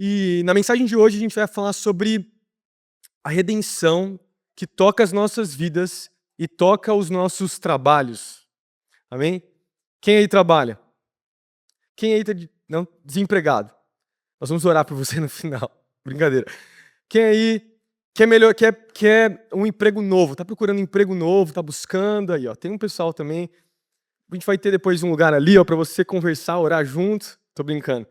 E na mensagem de hoje a gente vai falar sobre a redenção que toca as nossas vidas e toca os nossos trabalhos. Amém? Quem aí trabalha? Quem aí está não, desempregado? Nós vamos orar por você no final. Brincadeira. Quem aí quer um emprego novo? Está procurando um emprego novo, está buscando aí, ó. Tem um pessoal também. A gente vai ter depois um lugar ali, ó, para você conversar, orar junto. Tô brincando.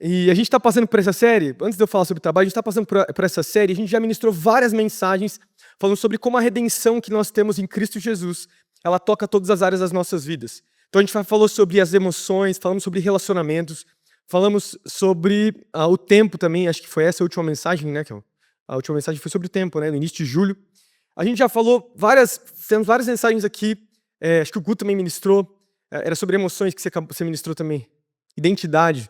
E a gente está passando por essa série, antes de eu falar sobre trabalho, a gente está passando por essa série, a gente já ministrou várias mensagens falando sobre como a redenção que nós temos em Cristo Jesus, ela toca todas as áreas das nossas vidas. Então a gente falou sobre as emoções, falamos sobre relacionamentos, falamos sobre o tempo também, acho que foi essa a última mensagem, né? A última mensagem foi sobre o tempo, né? No início de julho. A gente já falou temos várias mensagens aqui, acho que o Gu também ministrou, era sobre emoções que você ministrou também. Identidade.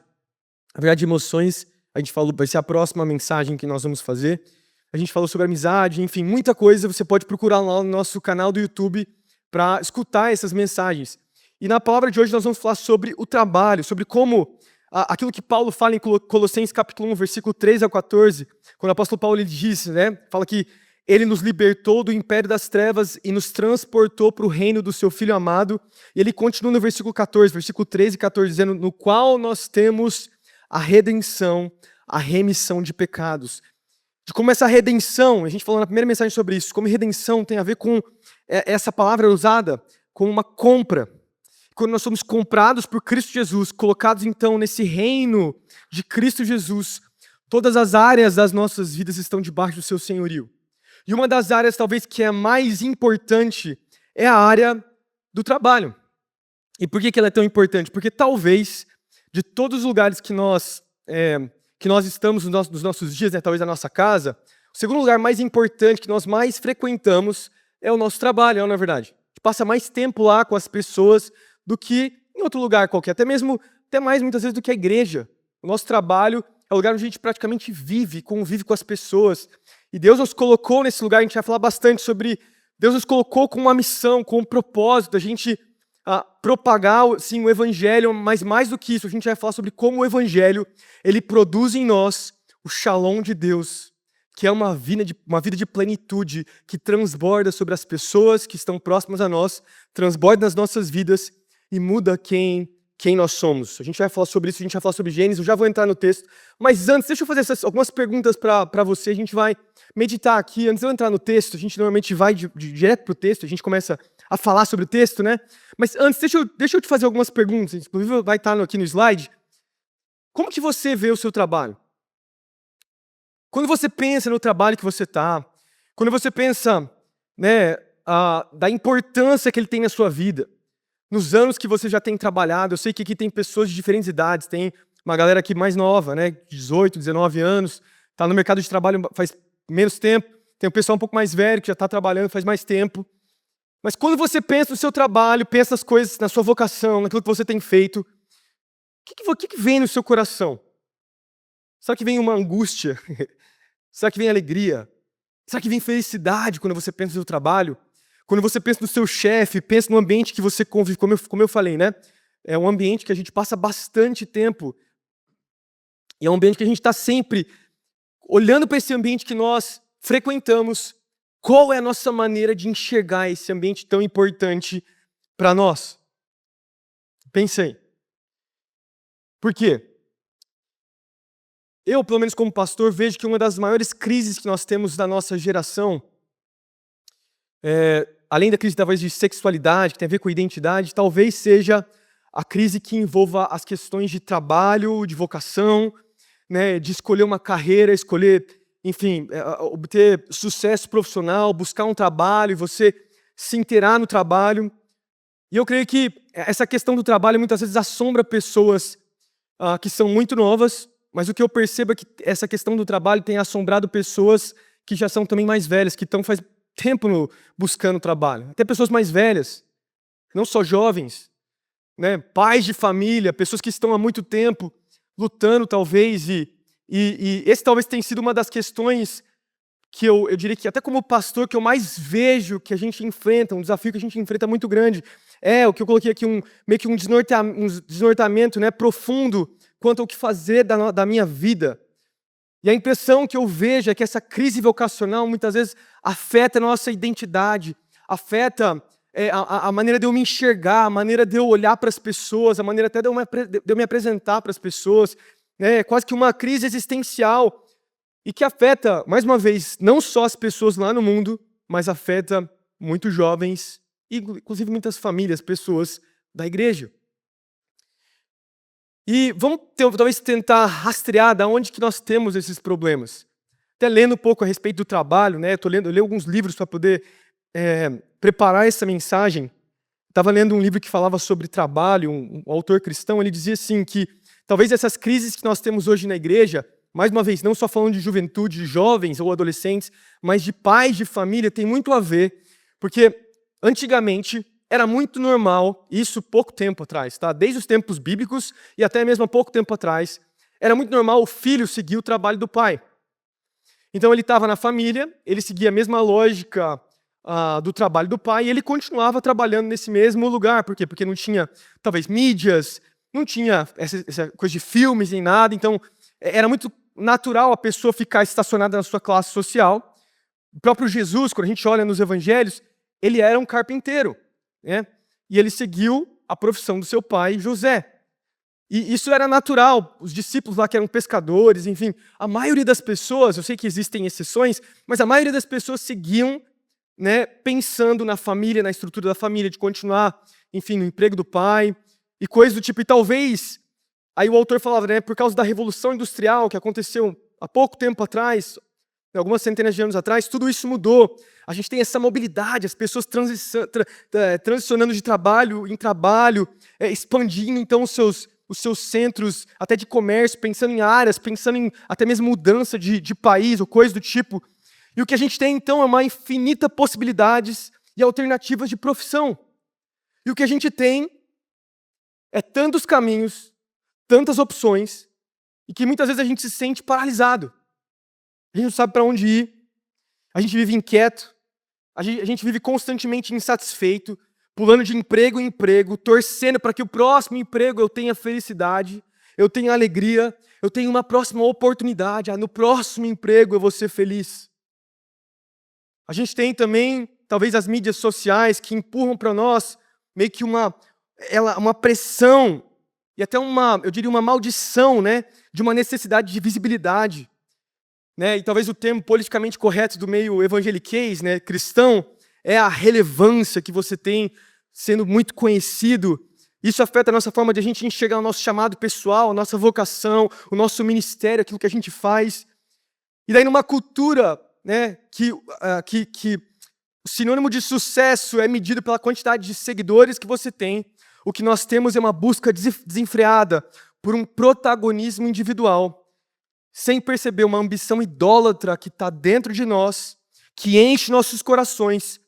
Na verdade, emoções, a gente falou, vai ser a próxima mensagem que nós vamos fazer. A gente falou sobre amizade, enfim, muita coisa. Você pode procurar lá no nosso canal do YouTube para escutar essas mensagens. E na palavra de hoje nós vamos falar sobre o trabalho, sobre como aquilo que Paulo fala em Colossenses capítulo 1, versículo 3 a 14, quando o apóstolo Paulo ele diz, né, fala que ele nos libertou do império das trevas e nos transportou para o reino do seu Filho amado. E ele continua no versículo 14, versículo 13 e 14, dizendo, no qual nós temos a redenção, a remissão de pecados. De como essa redenção, a gente falou na primeira mensagem sobre isso, como redenção tem a ver com essa palavra usada como uma compra. Quando nós somos comprados por Cristo Jesus, colocados então nesse reino de Cristo Jesus, todas as áreas das nossas vidas estão debaixo do seu senhorio. E uma das áreas talvez que é mais importante é a área do trabalho. E por que ela é tão importante? Porque talvez de todos os lugares que nós estamos nos nossos dias, né, talvez na nossa casa, o segundo lugar mais importante que nós mais frequentamos é o nosso trabalho, não é verdade? A gente passa mais tempo lá com as pessoas do que em outro lugar qualquer, até mais muitas vezes do que a igreja. O nosso trabalho é o lugar onde a gente praticamente convive com as pessoas. E Deus nos colocou nesse lugar, a gente vai falar bastante sobre, Deus nos colocou com uma missão, com um propósito, a gente propagar sim, o evangelho, mas mais do que isso, a gente vai falar sobre como o evangelho ele produz em nós o shalom de Deus, que é uma vida de plenitude, que transborda sobre as pessoas que estão próximas a nós, transborda nas nossas vidas e muda quem nós somos. A gente vai falar sobre isso, a gente vai falar sobre Gênesis, eu já vou entrar no texto, mas antes, deixa eu fazer algumas perguntas para você, a gente vai meditar aqui, antes de eu entrar no texto, a gente normalmente vai direto para o texto, a gente começa a falar sobre o texto, né? Mas antes, deixa eu te fazer algumas perguntas, inclusive vai estar aqui no slide. Como que você vê o seu trabalho? Quando você pensa no trabalho que você está, quando você pensa, né, da importância que ele tem na sua vida, nos anos que você já tem trabalhado, eu sei que aqui tem pessoas de diferentes idades, tem uma galera aqui mais nova, né, 18, 19 anos, está no mercado de trabalho faz menos tempo, tem um pessoal um pouco mais velho que já está trabalhando faz mais tempo. Mas quando você pensa no seu trabalho, pensa nas coisas, na sua vocação, naquilo que você tem feito, o que vem no seu coração? Será que vem uma angústia? Será que vem alegria? Será que vem felicidade quando você pensa no seu trabalho? Quando você pensa no seu chefe, pensa no ambiente que você convive, como eu falei, né? É um ambiente que a gente passa bastante tempo. E é um ambiente que a gente está sempre olhando para esse ambiente que nós frequentamos. Qual é a nossa maneira de enxergar esse ambiente tão importante para nós? Pensei. Por quê? Eu, pelo menos como pastor, vejo que uma das maiores crises que nós temos na nossa geração, além da crise talvez de sexualidade, que tem a ver com identidade, talvez seja a crise que envolva as questões de trabalho, de vocação, né, de escolher uma carreira, enfim, obter sucesso profissional, buscar um trabalho e você se inteirar no trabalho. E eu creio que essa questão do trabalho muitas vezes assombra pessoas que são muito novas, mas o que eu percebo é que essa questão do trabalho tem assombrado pessoas que já são também mais velhas, que estão faz tempo buscando trabalho. Até pessoas mais velhas, não só jovens, né, pais de família, pessoas que estão há muito tempo lutando talvez e esse talvez tenha sido uma das questões que eu diria que até como pastor que eu mais vejo que a gente enfrenta, um desafio que a gente enfrenta muito grande, é o que eu coloquei aqui, meio que um desnortamento, né, profundo quanto ao que fazer da minha vida. E a impressão que eu vejo é que essa crise vocacional muitas vezes afeta a nossa identidade, afeta a maneira de eu me enxergar, a maneira de eu olhar para as pessoas, a maneira até de eu me apresentar para as pessoas. É quase que uma crise existencial e que afeta, mais uma vez, não só as pessoas lá no mundo, mas afeta muitos jovens, inclusive muitas famílias, pessoas da igreja. E vamos talvez tentar rastrear de onde que nós temos esses problemas. Até lendo um pouco a respeito do trabalho, né? Eu leio alguns livros para poder preparar essa mensagem. Estava lendo um livro que falava sobre trabalho, um autor cristão, ele dizia assim que talvez essas crises que nós temos hoje na igreja, mais uma vez, não só falando de juventude, de jovens ou adolescentes, mas de pais de família, tem muito a ver, porque antigamente era muito normal, isso pouco tempo atrás, tá? Desde os tempos bíblicos e até mesmo há pouco tempo atrás, era muito normal o filho seguir o trabalho do pai. Então ele estava na família, ele seguia a mesma lógica do trabalho do pai e ele continuava trabalhando nesse mesmo lugar. Por quê? Porque não tinha, talvez, mídias, não tinha essa coisa de filmes nem nada, então era muito natural a pessoa ficar estacionada na sua classe social. O próprio Jesus, quando a gente olha nos evangelhos, ele era um carpinteiro, né? E ele seguiu a profissão do seu pai, José. E isso era natural. Os discípulos lá que eram pescadores, enfim, a maioria das pessoas, eu sei que existem exceções, mas a maioria das pessoas seguiam, né, pensando na família, na estrutura da família, de continuar, enfim, no emprego do pai e coisas do tipo. E talvez, aí o autor falava, né, por causa da Revolução Industrial que aconteceu há pouco tempo atrás, algumas centenas de anos atrás, tudo isso mudou. A gente tem essa mobilidade, as pessoas transicionando de trabalho em trabalho, expandindo então os seus centros até de comércio, pensando em áreas, pensando em até mesmo mudança de país ou coisa do tipo. E o que a gente tem então é uma infinita possibilidades e alternativas de profissão. E o que a gente tem é tantos caminhos, tantas opções, e que muitas vezes a gente se sente paralisado. A gente não sabe para onde ir, a gente vive inquieto, a gente vive constantemente insatisfeito, pulando de emprego em emprego, torcendo para que o próximo emprego eu tenha felicidade, eu tenha alegria, eu tenha uma próxima oportunidade, no próximo emprego eu vou ser feliz. A gente tem também, talvez, as mídias sociais que empurram para nós meio que uma pressão e até eu diria uma maldição, né, de uma necessidade de visibilidade. Né? E talvez o termo politicamente correto do meio evangeliquez, né, cristão, é a relevância que você tem sendo muito conhecido. Isso afeta a nossa forma de a gente enxergar o nosso chamado pessoal, a nossa vocação, o nosso ministério, aquilo que a gente faz. E daí numa cultura, né, que o sinônimo de sucesso é medido pela quantidade de seguidores que você tem, o que nós temos é uma busca desenfreada por um protagonismo individual, sem perceber uma ambição idólatra que está dentro de nós, que enche nossos corações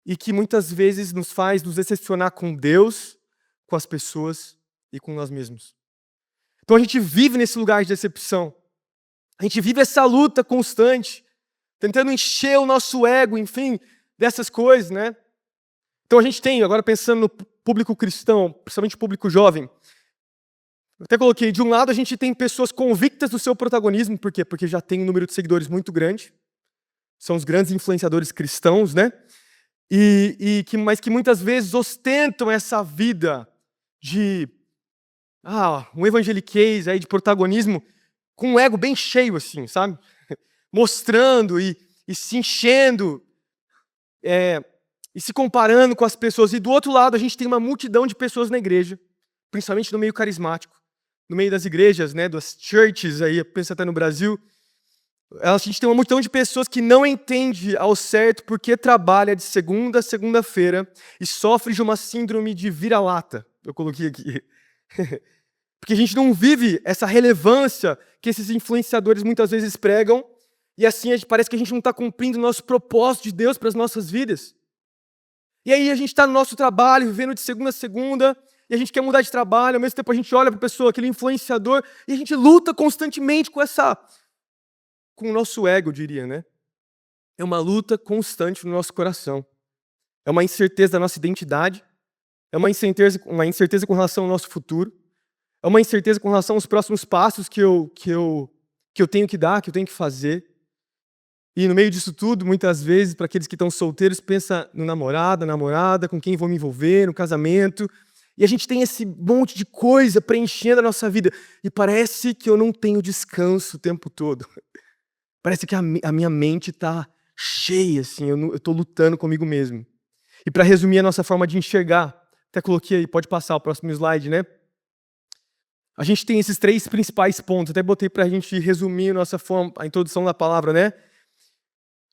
e que muitas vezes nos faz nos decepcionar com Deus, com as pessoas e com nós mesmos. Então a gente vive nesse lugar de decepção. A gente vive essa luta constante, tentando encher o nosso ego, enfim, dessas coisas, né? Então a gente tem, agora pensando no público cristão, principalmente o público jovem, eu até coloquei, de um lado a gente tem pessoas convictas do seu protagonismo, por quê? Porque já tem um número de seguidores muito grande, são os grandes influenciadores cristãos, né? Mas que muitas vezes ostentam essa vida de um evangeliquez aí de protagonismo com um ego bem cheio, assim, sabe? Mostrando e se enchendo e se comparando com as pessoas. E do outro lado a gente tem uma multidão de pessoas na igreja, principalmente no meio carismático, no meio das igrejas, né, das churches, aí, pensa até no Brasil, a gente tem uma multidão de pessoas que não entende ao certo porque trabalha de segunda a segunda-feira e sofre de uma síndrome de vira-lata. Eu coloquei aqui. Porque a gente não vive essa relevância que esses influenciadores muitas vezes pregam e assim parece que a gente não está cumprindo o nosso propósito de Deus para as nossas vidas. E aí a gente está no nosso trabalho, vivendo de segunda a segunda, e a gente quer mudar de trabalho, ao mesmo tempo a gente olha para a pessoa, aquele influenciador, e a gente luta constantemente com o nosso ego, eu diria, né? É uma luta constante no nosso coração. É uma incerteza da nossa identidade, é uma incerteza com relação ao nosso futuro, é uma incerteza com relação aos próximos passos que eu tenho que dar, que eu tenho que fazer. E no meio disso tudo, muitas vezes, para aqueles que estão solteiros, pensa no namorado, namorada, com quem vou me envolver, no casamento. E a gente tem esse monte de coisa preenchendo a nossa vida. E parece que eu não tenho descanso o tempo todo. Parece que a minha mente está cheia, assim, eu estou lutando comigo mesmo. E para resumir a nossa forma de enxergar, até coloquei aí, pode passar o próximo slide, né? A gente tem esses 3 principais pontos, até botei para a gente resumir a introdução da palavra, né?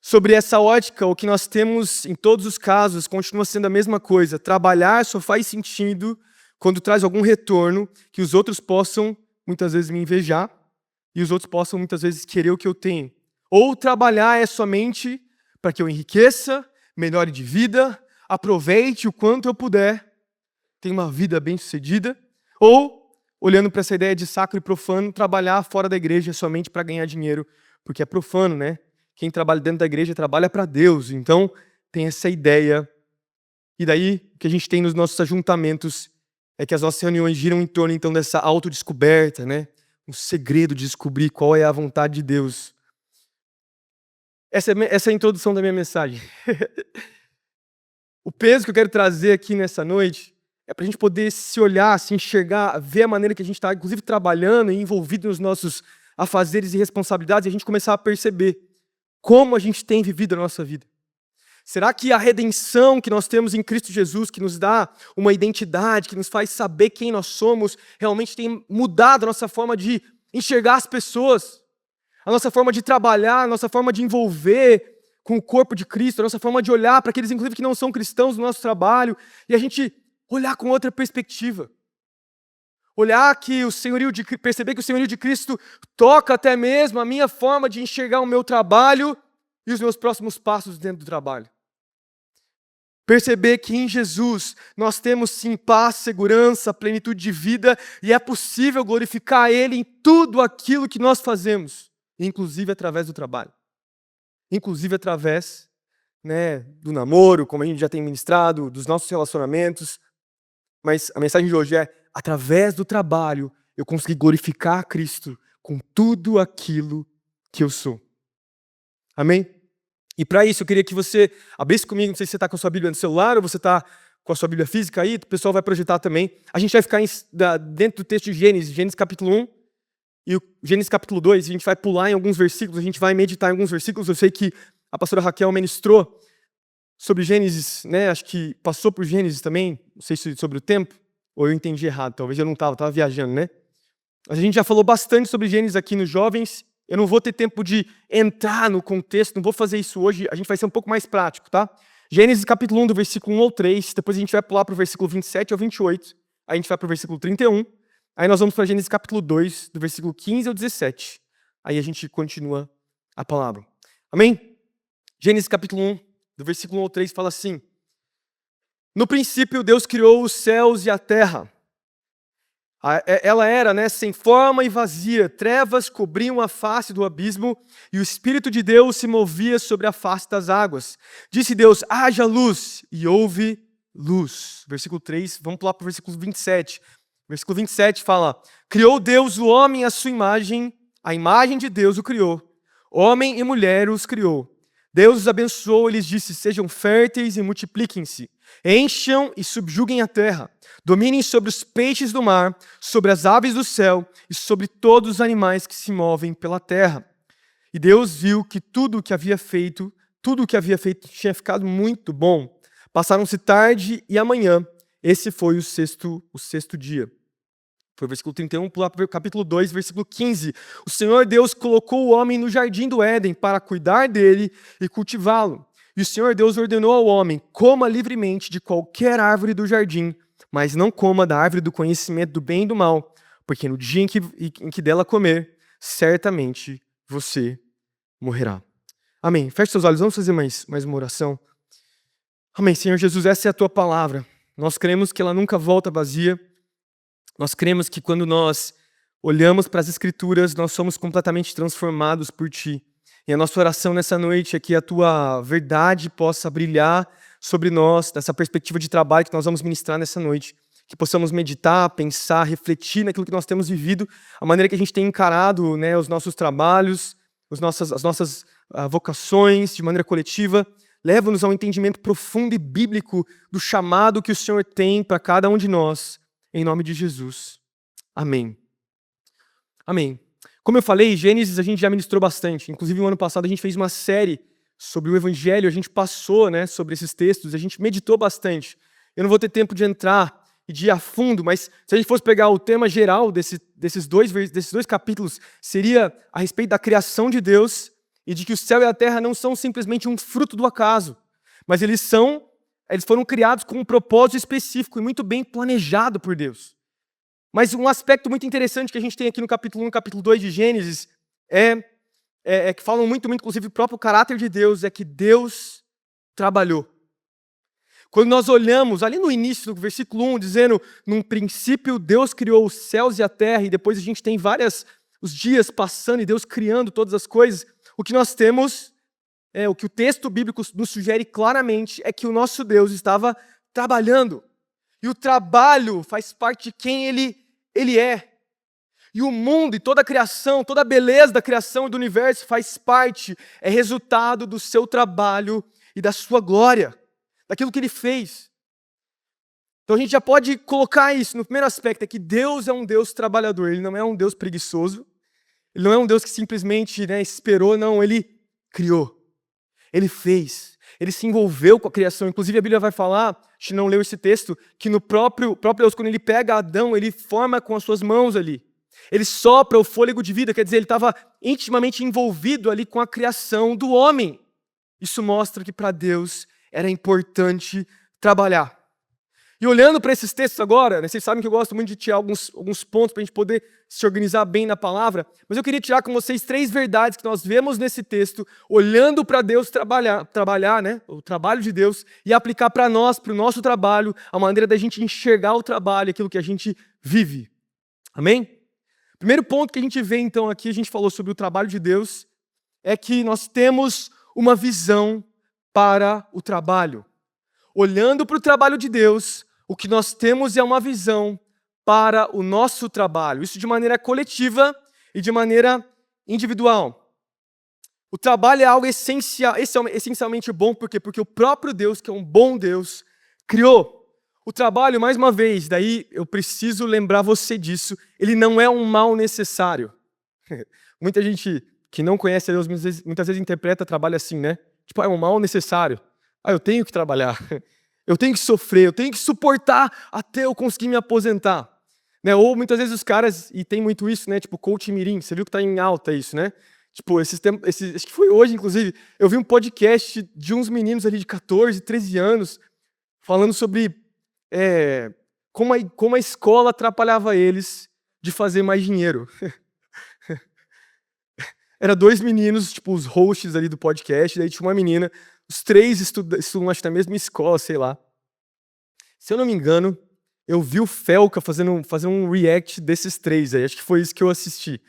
Sobre essa ótica, o que nós temos em todos os casos continua sendo a mesma coisa. Trabalhar só faz sentido quando traz algum retorno que os outros possam, muitas vezes, me invejar e os outros possam, muitas vezes, querer o que eu tenho. Ou trabalhar é somente para que eu enriqueça, melhore de vida, aproveite o quanto eu puder, tenha uma vida bem-sucedida. Ou, olhando para essa ideia de sacro e profano, trabalhar fora da igreja somente para ganhar dinheiro, porque é profano, né? Quem trabalha dentro da igreja trabalha para Deus. Então, tem essa ideia. E daí, o que a gente tem nos nossos ajuntamentos é que as nossas reuniões giram em torno, então, dessa autodescoberta, né? Um segredo de descobrir qual é a vontade de Deus. Essa é a introdução da minha mensagem. O peso que eu quero trazer aqui nessa noite é para a gente poder se olhar, se enxergar, ver a maneira que a gente está, inclusive, trabalhando e envolvido nos nossos afazeres e responsabilidades, e a gente começar a perceber como a gente tem vivido a nossa vida. Será que a redenção que nós temos em Cristo Jesus, que nos dá uma identidade, que nos faz saber quem nós somos, realmente tem mudado a nossa forma de enxergar as pessoas, a nossa forma de trabalhar, a nossa forma de envolver com o corpo de Cristo, a nossa forma de olhar para aqueles, inclusive, que não são cristãos no nosso trabalho, e a gente olhar com outra perspectiva. Olhar que perceber que o senhorio de Cristo toca até mesmo a minha forma de enxergar o meu trabalho e os meus próximos passos dentro do trabalho. Perceber que em Jesus nós temos sim paz, segurança, plenitude de vida e é possível glorificar Ele em tudo aquilo que nós fazemos, inclusive através do trabalho. Inclusive através, né, do namoro, como a gente já tem ministrado, dos nossos relacionamentos. Mas a mensagem de hoje é: através do trabalho, eu consegui glorificar a Cristo com tudo aquilo que eu sou. Amém? E para isso, eu queria que você abrisse comigo, não sei se você está com a sua Bíblia no celular ou você está com a sua Bíblia física aí, o pessoal vai projetar também. A gente vai ficar dentro do texto de Gênesis capítulo 1 e o Gênesis capítulo 2, a gente vai pular em alguns versículos, a gente vai meditar em alguns versículos. Eu sei que a pastora Raquel ministrou sobre Gênesis, né? Acho que passou por Gênesis também, não sei se sobre o tempo, ou eu entendi errado, talvez eu não estava viajando, né? A gente já falou bastante sobre Gênesis aqui nos jovens, eu não vou ter tempo de entrar no contexto, não vou fazer isso hoje, a gente vai ser um pouco mais prático, tá? Gênesis capítulo 1, do versículo 1 ao 3, depois a gente vai pular para o versículo 27 ao 28, aí a gente vai para o versículo 31, aí nós vamos para Gênesis capítulo 2, do versículo 15 ao 17, aí a gente continua a palavra. Amém? Gênesis capítulo 1, do versículo 1 ao 3, fala assim: no princípio, Deus criou os céus e a terra. Ela era, né, sem forma e vazia, trevas cobriam a face do abismo e o Espírito de Deus se movia sobre a face das águas. Disse Deus: haja luz, e houve luz. Versículo 3, vamos pular para o versículo 27. Versículo 27 fala: criou Deus o homem à sua imagem, a imagem de Deus o criou. Homem e mulher os criou. Deus os abençoou e lhes disse: sejam férteis e multipliquem-se, encham e subjuguem a terra, dominem sobre os peixes do mar, sobre as aves do céu e sobre todos os animais que se movem pela terra. E Deus viu que tudo o que havia feito tinha ficado muito bom. Passaram-se tarde e amanhã, esse foi o sexto dia. Foi o versículo 31, pular para o capítulo 2, versículo 15. O Senhor Deus colocou o homem no jardim do Éden para cuidar dele e cultivá-lo. E o Senhor Deus ordenou ao homem: coma livremente de qualquer árvore do jardim, mas não coma da árvore do conhecimento do bem e do mal, porque no dia em que dela comer, certamente você morrerá. Amém. Feche seus olhos, vamos fazer mais uma oração. Amém. Senhor Jesus, essa é a tua palavra. Nós cremos que ela nunca volta vazia. Nós cremos que quando nós olhamos para as Escrituras, nós somos completamente transformados por Ti. E a nossa oração nessa noite é que a Tua verdade possa brilhar sobre nós, nessa perspectiva de trabalho que nós vamos ministrar nessa noite. que possamos meditar, pensar, refletir naquilo que nós temos vivido, a maneira que a gente tem encarado, né, os nossos trabalhos, as nossas vocações de maneira coletiva. Leva-nos a um entendimento profundo e bíblico do chamado que o Senhor tem para cada um de nós, em nome de Jesus. Amém. Amém. Como eu falei, Gênesis a gente já ministrou bastante. Inclusive, no ano passado a gente fez uma série sobre o Evangelho, a gente passou, né, sobre esses textos, a gente meditou bastante. Eu não vou ter tempo de entrar e de ir a fundo, mas se a gente fosse pegar o tema geral desses dois capítulos, seria a respeito da criação de Deus e de que o céu e a terra não são simplesmente um fruto do acaso, mas eles foram criados com um propósito específico e muito bem planejado por Deus. Mas um aspecto muito interessante que a gente tem aqui no capítulo 1 e capítulo 2 de Gênesis é que falam muito, inclusive, do próprio caráter de Deus, é que Deus trabalhou. Quando nós olhamos ali no início do versículo 1, dizendo, num princípio Deus criou os céus e a terra, e depois a gente tem os dias passando e Deus criando todas as coisas, o que nós temos, o que o texto bíblico nos sugere claramente, é que o nosso Deus estava trabalhando. E o trabalho faz parte de quem Ele é. E o mundo e toda a criação, toda a beleza da criação e do universo faz parte, é resultado do seu trabalho e da sua glória, daquilo que Ele fez. Então a gente já pode colocar isso no primeiro aspecto, é que Deus é um Deus trabalhador, Ele não é um Deus preguiçoso, Ele não é um Deus que simplesmente esperou, não, Ele criou, Ele fez, Ele se envolveu com a criação. Inclusive a Bíblia vai falar, a gente não leu esse texto, que no próprio Deus, quando Ele pega Adão, Ele forma com as suas mãos ali. Ele sopra o fôlego de vida, quer dizer, Ele estava intimamente envolvido ali com a criação do homem. Isso mostra que para Deus era importante trabalhar. E olhando para esses textos agora, vocês sabem que eu gosto muito de tirar alguns pontos para a gente poder se organizar bem na palavra, mas eu queria tirar com vocês 3 verdades que nós vemos nesse texto, olhando para Deus trabalhar, né, o trabalho de Deus, e aplicar para nós, para o nosso trabalho, a maneira da gente enxergar o trabalho, aquilo que a gente vive. Amém? Primeiro ponto que a gente vê então aqui, a gente falou sobre o trabalho de Deus, é que nós temos uma visão para o trabalho. Olhando para o trabalho de Deus, o que nós temos é uma visão para o nosso trabalho. Isso de maneira coletiva e de maneira individual. O trabalho é algo essencialmente bom, por quê? Porque o próprio Deus, que é um bom Deus, criou. O trabalho, mais uma vez, daí eu preciso lembrar você disso, ele não é um mal necessário. Muita gente que não conhece a Deus muitas vezes interpreta trabalho assim, né? Tipo, é um mal necessário. Eu tenho que trabalhar, eu tenho que sofrer, eu tenho que suportar até eu conseguir me aposentar. Né? Ou muitas vezes os caras, e tem muito isso, né? Tipo, coach mirim, você viu que tá em alta isso, né? Tipo, acho que foi hoje, inclusive, eu vi um podcast de uns meninos ali de 14, 13 anos, falando sobre como a escola atrapalhava eles de fazer mais dinheiro. Era 2 meninos, tipo, os hosts ali do podcast, daí tinha uma menina, os 3 estudam, acho que na mesma escola, sei lá. Se eu não me engano, eu vi o Felca fazendo um react desses 3 aí, acho que foi isso que eu assisti.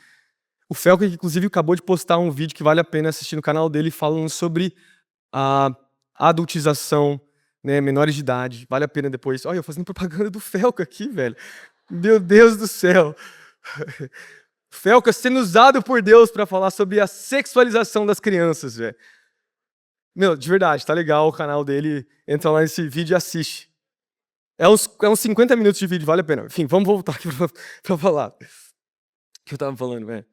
O Felca, inclusive, acabou de postar um vídeo que vale a pena assistir no canal dele, falando sobre a adultização, né, menores de idade. Vale a pena depois. Olha, eu fazendo propaganda do Felca aqui, velho. Meu Deus do céu. Felca sendo usado por Deus para falar sobre a sexualização das crianças, velho. Meu, de verdade, tá legal o canal dele. Entra lá nesse vídeo e assiste. É uns 50 minutos de vídeo, vale a pena. Enfim, vamos voltar aqui para falar. O que eu tava falando, velho?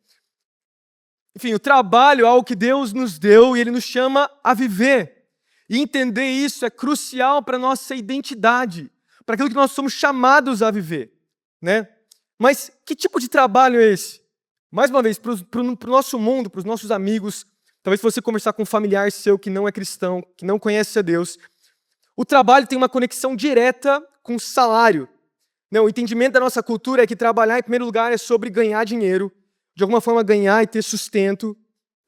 Enfim, o trabalho é algo que Deus nos deu e Ele nos chama a viver. E entender isso é crucial para a nossa identidade, para aquilo que nós somos chamados a viver, né? Mas que tipo de trabalho é esse? Mais uma vez, para o nosso mundo, para os nossos amigos, talvez se você conversar com um familiar seu que não é cristão, que não conhece a Deus, o trabalho tem uma conexão direta com o salário. O entendimento da nossa cultura é que trabalhar, em primeiro lugar, é sobre ganhar dinheiro, de alguma forma ganhar e ter sustento,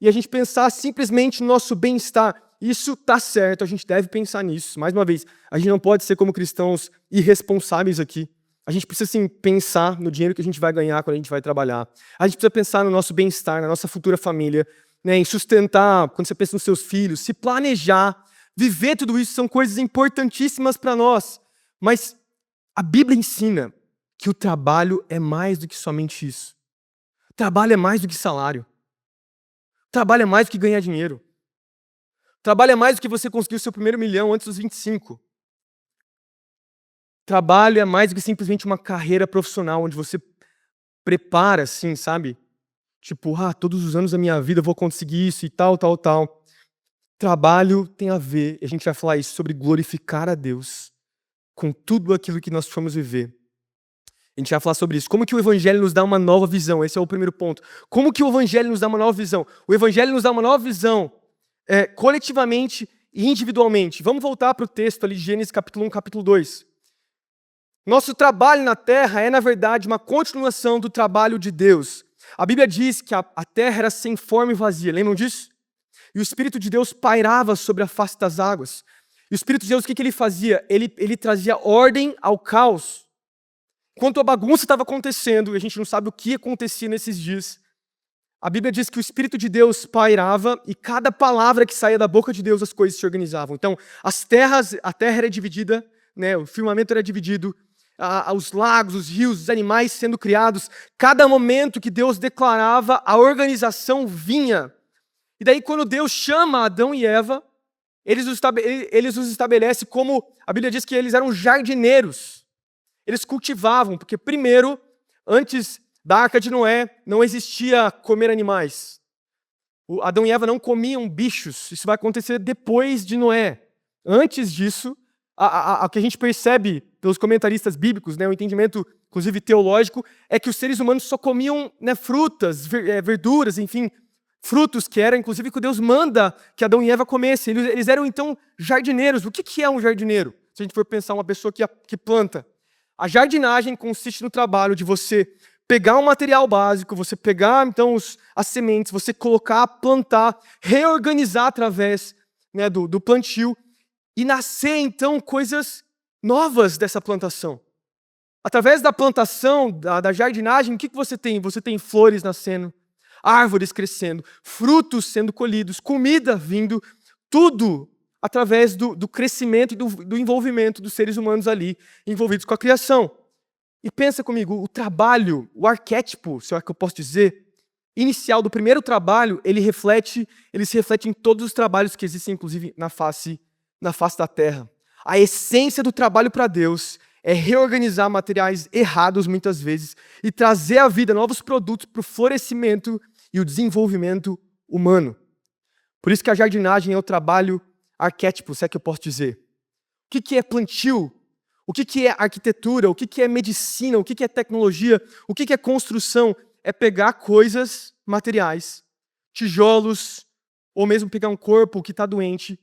e a gente pensar simplesmente no nosso bem-estar. Isso está certo, a gente deve pensar nisso. Mais uma vez, a gente não pode ser como cristãos irresponsáveis aqui. A gente precisa, sim, pensar no dinheiro que a gente vai ganhar quando a gente vai trabalhar. A gente precisa pensar no nosso bem-estar, na nossa futura família, né, em sustentar, quando você pensa nos seus filhos, se planejar, viver tudo isso são coisas importantíssimas para nós. Mas A Bíblia ensina que o trabalho é mais do que somente isso. O trabalho é mais do que salário. O trabalho é mais do que ganhar dinheiro. O trabalho é mais do que você conseguir o seu primeiro milhão antes dos 25. Trabalho é mais do que simplesmente uma carreira profissional onde você prepara, assim, sabe? Tipo, todos os anos da minha vida eu vou conseguir isso e tal, tal, tal. Trabalho tem a ver, e a gente vai falar isso, sobre glorificar a Deus com tudo aquilo que nós fomos viver. A gente vai falar sobre isso. Como que o Evangelho nos dá uma nova visão? Esse é o primeiro ponto. Como que o Evangelho nos dá uma nova visão? O Evangelho nos dá uma nova visão coletivamente e individualmente. Vamos voltar para o texto ali de Gênesis capítulo 1, capítulo 2. Nosso trabalho na terra é, na verdade, uma continuação do trabalho de Deus. A Bíblia diz que a terra era sem forma e vazia. Lembram disso? E o Espírito de Deus pairava sobre a face das águas. E o Espírito de Deus, o que ele fazia? Ele trazia ordem ao caos. Enquanto a bagunça estava acontecendo, e a gente não sabe o que acontecia nesses dias, a Bíblia diz que o Espírito de Deus pairava e cada palavra que saía da boca de Deus, as coisas se organizavam. Então, a terra era dividida, né, o firmamento era dividido, os lagos, os rios, os animais sendo criados. Cada momento que Deus declarava, a organização vinha. E daí, quando Deus chama Adão e Eva, eles os estabelece como, a Bíblia diz que eles eram jardineiros. Eles cultivavam, porque primeiro, antes da Arca de Noé, não existia comer animais. Adão e Eva não comiam bichos, isso vai acontecer depois de Noé. Antes disso, o que a gente percebe pelos comentaristas bíblicos, né, o entendimento, inclusive teológico, é que os seres humanos só comiam, né, frutas, verduras, enfim, frutos que era, inclusive, que Deus manda que Adão e Eva comessem. Eles eram, então, jardineiros. O que é um jardineiro? Se a gente for pensar uma pessoa que planta. A jardinagem consiste no trabalho de você pegar um material básico, você pegar, então, as sementes, você colocar, plantar, reorganizar através, né, do plantio e nascer, então, coisas novas dessa plantação. Através da plantação, da jardinagem, o que você tem? Você tem flores nascendo, árvores crescendo, frutos sendo colhidos, comida vindo, tudo através do crescimento e do envolvimento dos seres humanos ali, envolvidos com a criação. E pensa comigo, o trabalho, o arquétipo, se é que eu posso dizer, inicial do primeiro trabalho, ele se reflete em todos os trabalhos que existem, inclusive, na face da terra. A essência do trabalho para Deus é reorganizar materiais errados, muitas vezes, e trazer à vida novos produtos para o florescimento e o desenvolvimento humano. Por isso que a jardinagem é o trabalho arquétipo, se é que eu posso dizer. O que é plantio? O que é arquitetura? O que é medicina? O que é tecnologia? O que é construção? É pegar coisas materiais, tijolos, ou mesmo pegar um corpo que está doente,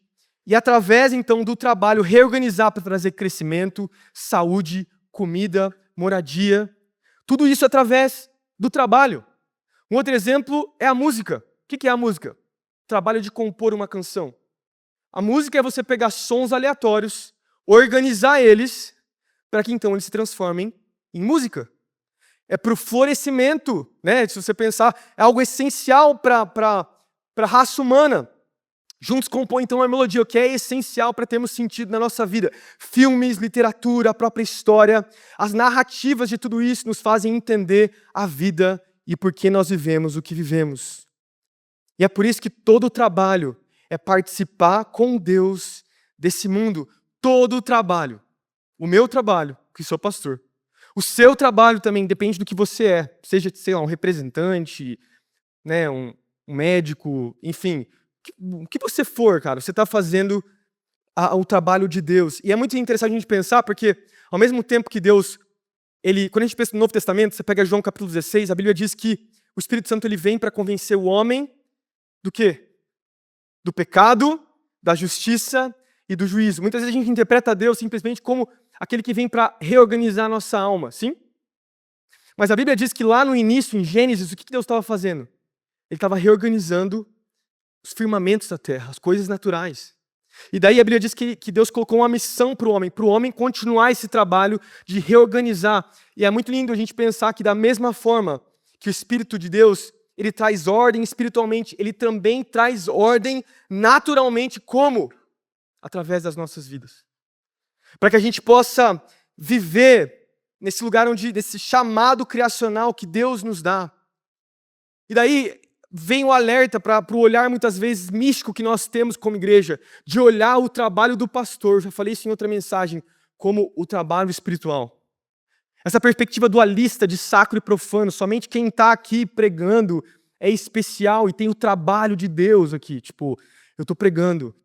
e através, então, do trabalho, reorganizar para trazer crescimento, saúde, comida, moradia. Tudo isso através do trabalho. Um outro exemplo é a música. O que é a música? Trabalho de compor uma canção. A música é você pegar sons aleatórios, organizar eles, para que então eles se transformem em música. É para o florescimento, né? Se você pensar, é algo essencial para a raça humana. Juntos compõem então uma melodia, o que é essencial para termos sentido na nossa vida. Filmes, literatura, a própria história, as narrativas de tudo isso nos fazem entender a vida e por que nós vivemos o que vivemos. E é por isso que todo o trabalho é participar com Deus desse mundo. Todo o trabalho. O meu trabalho, que sou pastor. O seu trabalho também depende do que você é. Seja, sei lá, um representante, né, um médico, enfim. O que você for, cara, você está fazendo o trabalho de Deus. E é muito interessante a gente pensar, porque ao mesmo tempo que Deus, quando a gente pensa no Novo Testamento, você pega João capítulo 16, a Bíblia diz que o Espírito Santo ele vem para convencer o homem do quê? Do pecado, da justiça e do juízo. Muitas vezes a gente interpreta Deus simplesmente como aquele que vem para reorganizar a nossa alma, sim? Mas a Bíblia diz que lá no início, em Gênesis, o que Deus estava fazendo? Ele estava reorganizando os firmamentos da terra, as coisas naturais. E daí a Bíblia diz que Deus colocou uma missão para o homem continuar esse trabalho de reorganizar. E é muito lindo a gente pensar que da mesma forma que o Espírito de Deus, ele traz ordem espiritualmente, ele também traz ordem naturalmente, como? Através das nossas vidas. Para que a gente possa viver nesse lugar desse chamado criacional que Deus nos dá. E daí vem o alerta para o olhar muitas vezes místico que nós temos como igreja, de olhar o trabalho do pastor, já falei isso em outra mensagem, como o trabalho espiritual. Essa perspectiva dualista de sacro e profano, somente quem está aqui pregando é especial e tem o trabalho de Deus aqui. Tipo, eu estou pregando,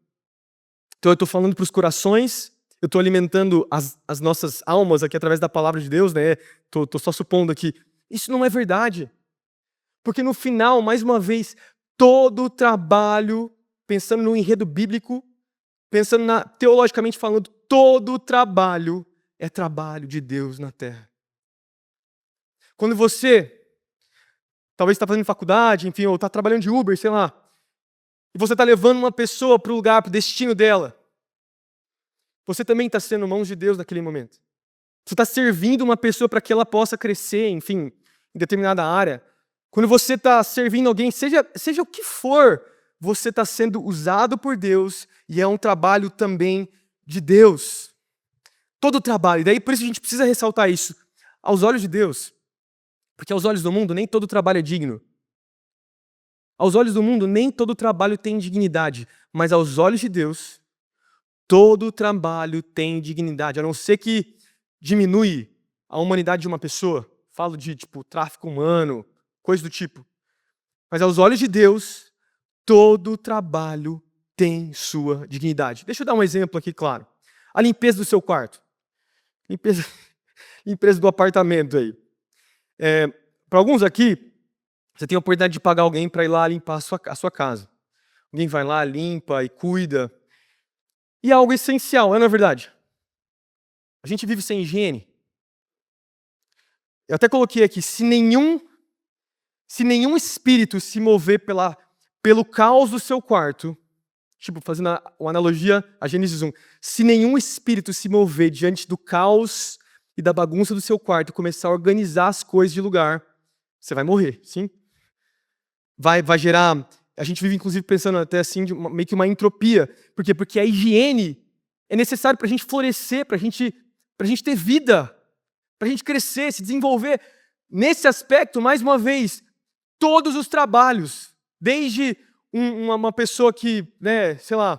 então eu estou falando para os corações, eu estou alimentando as nossas almas aqui através da palavra de Deus, né? Estou só supondo aqui. Isso não é verdade. Porque no final, mais uma vez, todo o trabalho, pensando no enredo bíblico, pensando teologicamente falando, todo o trabalho é trabalho de Deus na terra. Quando você, talvez está fazendo faculdade, enfim, ou está trabalhando de Uber, sei lá, e você está levando uma pessoa para o lugar, para o destino dela, você também está sendo mãos de Deus naquele momento. Você está servindo uma pessoa para que ela possa crescer, enfim, em determinada área. Quando você está servindo alguém, seja o que for, você está sendo usado por Deus e é um trabalho também de Deus. Todo o trabalho. E daí, por isso a gente precisa ressaltar isso. Aos olhos de Deus, porque aos olhos do mundo, nem todo trabalho é digno. Aos olhos do mundo, nem todo trabalho tem dignidade. Mas aos olhos de Deus, todo trabalho tem dignidade. A não ser que diminui a humanidade de uma pessoa. Falo de, tráfico humano, coisa do tipo. Mas aos olhos de Deus, todo trabalho tem sua dignidade. Deixa eu dar um exemplo aqui, claro. A limpeza do seu quarto. Limpeza do apartamento aí. Para alguns aqui, você tem a oportunidade de pagar alguém para ir lá limpar a sua casa. Alguém vai lá, limpa e cuida. E é algo essencial, não é verdade? A gente vive sem higiene. Eu até coloquei aqui, se nenhum espírito se mover pelo caos do seu quarto, fazendo uma analogia a Gênesis 1, se nenhum espírito se mover diante do caos e da bagunça do seu quarto e começar a organizar as coisas de lugar, você vai morrer, sim? Vai gerar... A gente vive, inclusive, pensando até assim, meio que uma entropia. Por quê? Porque a higiene é necessária para a gente florescer, para a gente ter vida, para a gente crescer, se desenvolver. Nesse aspecto, mais uma vez, todos os trabalhos, desde uma pessoa que, sei lá,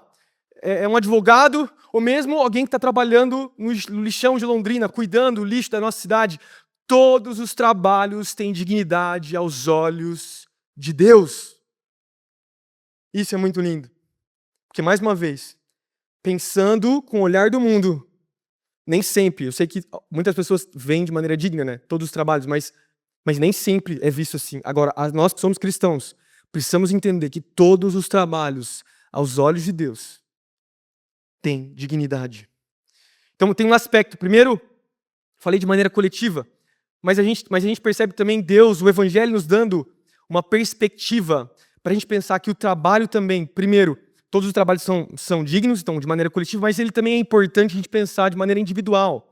é um advogado, ou mesmo alguém que está trabalhando no lixão de Londrina, cuidando do lixo da nossa cidade, todos os trabalhos têm dignidade aos olhos de Deus. Isso é muito lindo. Porque, mais uma vez, pensando com o olhar do mundo, nem sempre, eu sei que muitas pessoas veem de maneira digna, né, todos os trabalhos, mas nem sempre é visto assim. Agora, nós que somos cristãos, precisamos entender que todos os trabalhos, aos olhos de Deus, têm dignidade. Então, tem um aspecto. Primeiro, falei de maneira coletiva, mas a gente percebe também Deus, o Evangelho, nos dando uma perspectiva para a gente pensar que o trabalho também, primeiro, todos os trabalhos são dignos, então, de maneira coletiva, mas ele também é importante a gente pensar de maneira individual.